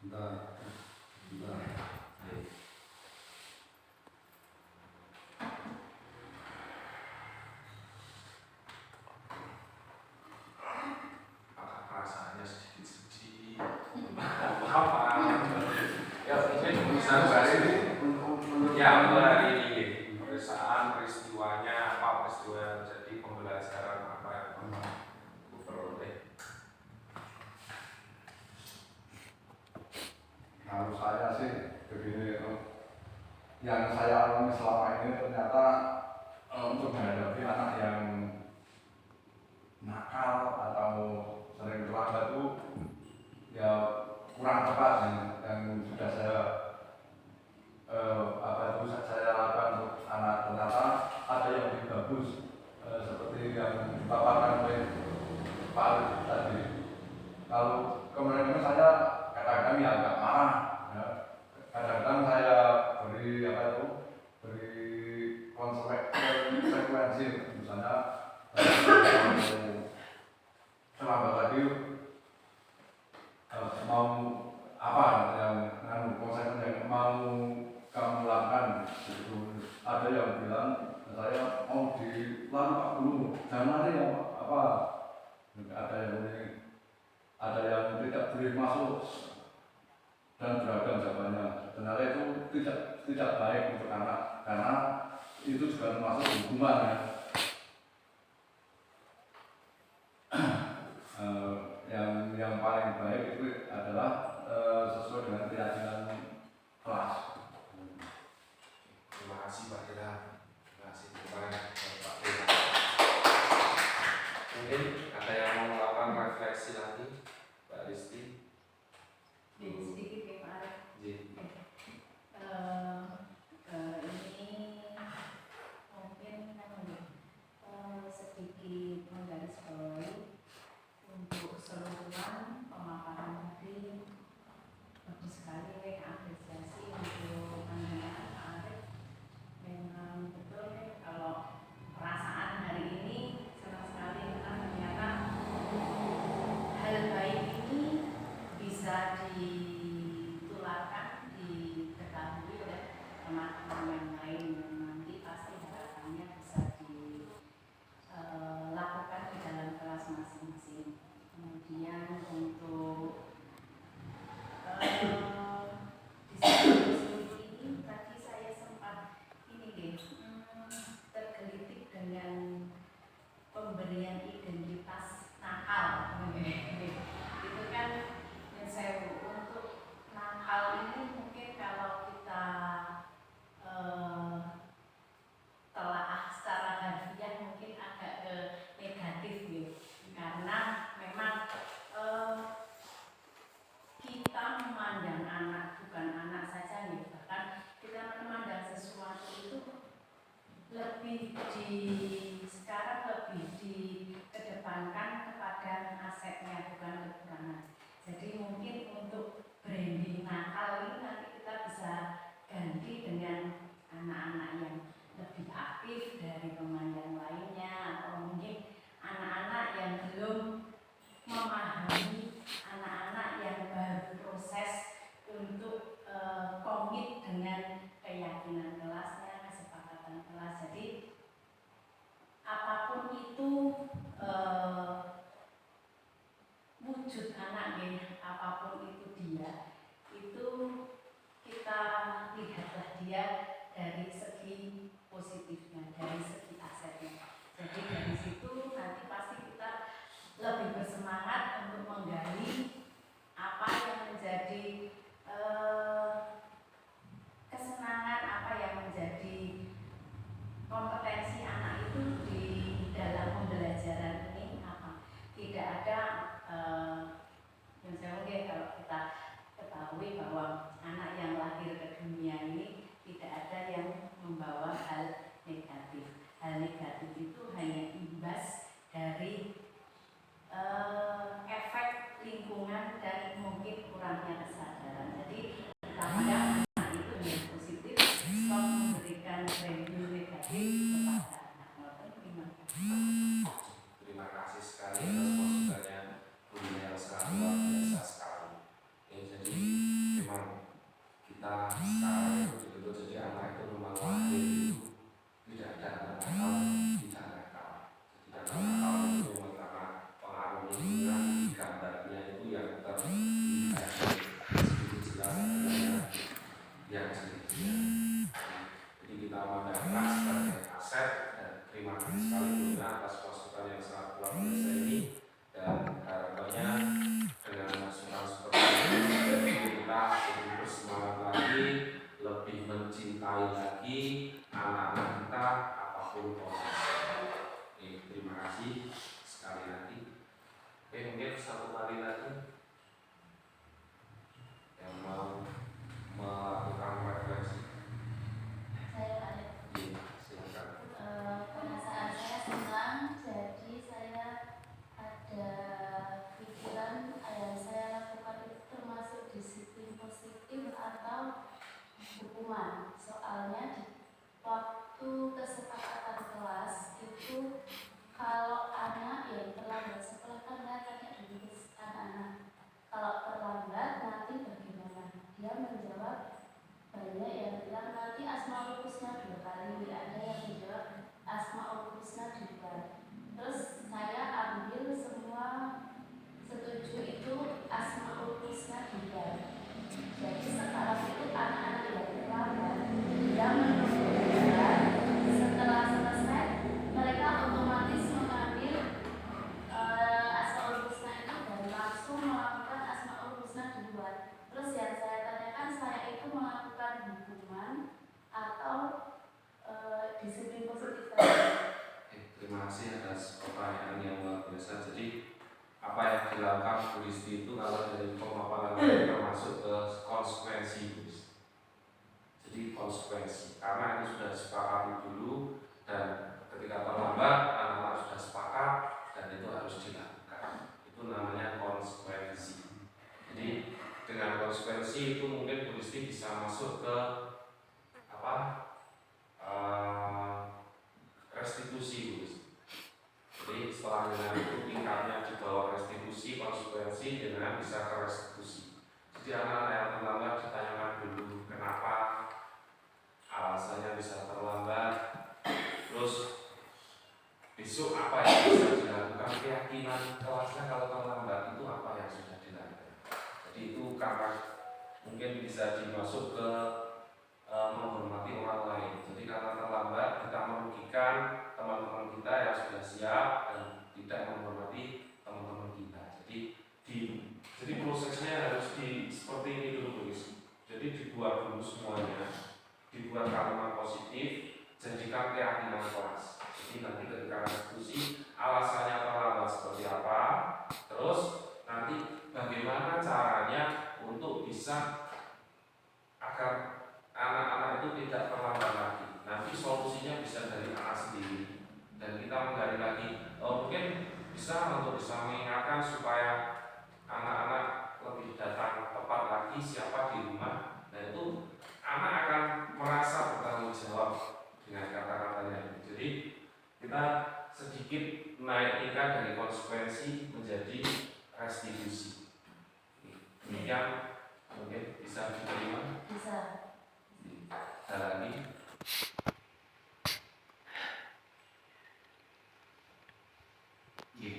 Bentar. Perasaannya sedikit-sedikit apa ya mungkin bisa bahas ini ya untuk hari ini pemeriksaan peristiwanya apa peristiwa yang terjadi pembelajaran apa yang aku peroleh. Kalau saya sih begini, yang saya alami selama ini ternyata untuk menghadapi anak yang nakal atau sering terlambat itu ya kurang tepat yang sudah saya saya lakukan untuk anak. Ternyata ada yang lebih bagus seperti yang dipaparkan oleh Pak Arif tadi. Kalau kemarin saya kadang-kadang ya agak marah, ya. Kadang-kadang saya beri konsekuensi, misalnya terlambat lagi mau apa yang konsekuensi yang mau kamu lakukan itu. Ada yang bilang saya mau dilakukan dulu, jangan ya apa. Ada yang tidak boleh masuk dan beragam jawabannya. Ternyata itu tidak baik untuk anak karena itu juga termasuk hukuman ya. Yang paling baik itu adalah sesuai dengan keyakinan kelas. Terima kasih Pak Ira. Terima kasih kepada Pak Ira. Mungkin ada yang mau melakukan refleksi lagi, Mbak Risti. Sedikit ya Pak Arif. Jadi, Ini mungkin sedikit menggarisbawahi untuk seluruhan pemaparan tadi. Bagus sekali apresiasi untuk pandangan Pak Arif. Memang betul kalau perasaan hari ini senang sekali karena ternyata hal baik ini bisa ditularkan, diketahui oleh teman-teman yang lain yang nanti pasti harapannya bisa dilakukan di dalam kelas masing-masing. Kemudian untuk diskusi ini tadi saya sempat tergelitik dengan pemberian identitas nakal. Itu kan yang saya untuk nakal ini mungkin kalau kita telaah secara harfiah mungkin agak ke negatif ya. Karena memang kita memandang anak bukan anak saja nih, bahkan kita memandang sesuatu itu sekarang lebih dikedepankan kepada asetnya bukan kekurangan. Jadi mungkin untuk branding nakal ini nanti kita bisa ganti dengan anak-anak yang lebih aktif dari teman yang lainnya, atau mungkin anak-anak yang belum memahami, anak-anak yang baru proses untuk komit dengan keyakinan kelasnya, kesepakatan kelas. Jadi apapun itu wujud anak ya, apapun itu dia, itu kita lihatlah dia dari segi positifnya, dari segi asetnya. Jadi dari situ nanti pasti kita lebih bersemangat untuk menggali apa yang menjadi kesenangan, apa yang menjadi kompetensi anak itu di dalam pembelajaran ini apa. Tidak ada misalnya kalau kita ketahui bahwa anak yang lahir ke dunia ini tidak ada yang membawa hal negatif. Hal negatif itu hanya imbas dari efek lingkungan dan mungkin kurangnya kesadaran. Jadi pada anak itu yang positif, stop memberikan value negatif kepada anak. Terima kasih. terima kasih sekali atas masukannya, Bu Elsa, luar biasa sekali. Ya, jadi sekarang itu betul jadi anak itu memang lahir itu tidak ada anak nakal, tidak nakal. Jadi anak nakal itu memang karena pengaruh lingkungan, gambarnya itu yang terlihat sedikit jelas adalah yang sedikit. Jadi kita memandang sebagai aset dan terima kasih sekali Bunda atas masukan yang sangat luar biasa ini, dan harapannya dengan masukan seperti ini kita lebih bersemangat lagi, lebih mencintai lagi anak-anak kita apapun posisi. Terima kasih sekali lagi. Mungkin satu kali lagi yang mau melakukan refleksi. Saya ada Silakan. perasaan saya senang, jadi saya ada pikiran yang saya lakukan itu termasuk disiplin positif atau hukuman. Soalnya di waktu kesepakatan kelas itu kalau anak yang terlambat sekolah kan saya tanya dulu ke anak-anak, kalau terlambat nanti bagaimana? Dia menjawab, banyak yang bilang nanti Asmaul Husna 2 kali, ada yang menjawab Asmaul Husna 2. Terus saya ambil semua setuju itu Asmaul Husna 2. Jadi sekarang itu anak-anak yang terlambat dia menunjukkan setelah selesai mereka otomatis mengambil Asmaul Husna itu dan langsung melakukan Asmaul Husna 2. Terus yang saya tanyakan, saya itu melakukan hukuman atau disiplin positif tadi? Terima kasih atas pertanyaan yang luar biasa. Jadi apa yang dilakukan Bu Risti itu kalau dari pemaparan mereka masuk ke konsekuensi, jadi konsekuensi karena itu sudah disepakati dulu, dan ketika terlambat anak-anak sudah sepakat dan itu harus dilakukan, itu namanya konsekuensi. Jadi dengan konsekuensi itu mungkin Bu Risti bisa masuk ke restitusi, Bu Risti. Jadi setelah dengan itu tingkatnya di bawah restitusi, konsekuensi dengan bisa ke restitusi. Jadi anak-anak yang terlambat ditanyakan dulu kenapa, alasannya bisa terlambat, terus besok apa yang bisa dilakukan, keyakinan kelasnya kalau terlambat itu apa yang sudah dilakukan. Jadi itu karena mungkin bisa dimasuk ke menghormati orang lain. Jadi karena terlambat kita merugikan teman-teman kita yang sudah siap dan tidak menghormati teman-teman kita. Jadi prosesnya harus seperti ini dulu, guys. Jadi dibuat dulu semuanya, dibuat kalimat positif, jadikan keyakinan kelas. Jadi nanti ketika diskusi alasannya terlambat seperti apa, terus nanti bagaimana caranya untuk bisa agar anak-anak itu tidak terlambat lagi. Nanti solusinya bisa dari anak sendiri, dan kita menggali lagi mungkin bisa untuk bisa mengingatkan supaya anak-anak lebih datang tepat lagi siapa di rumah. Nah itu anak akan merasa bertanggung jawab dengan kata-katanya. Jadi kita sedikit naikkan dari konsekuensi menjadi restitusi. Demikian mungkin bisa diterima. Bisa. Ada lagi?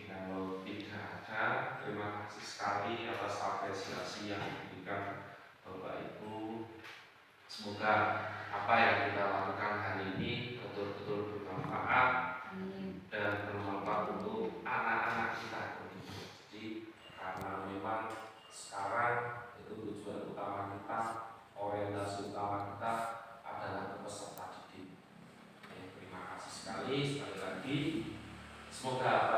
Kalau tidak ada, terima kasih sekali atas apresiasi yang diberikan Bapak Ibu. Semoga apa yang kita lakukan hari ini betul-betul bermanfaat dan bermanfaat untuk anak-anak kita. Jadi karena memang sekarang itu tujuan utama kita, orientasi utama kita adalah peserta didik. Terima kasih sekali lagi. Semoga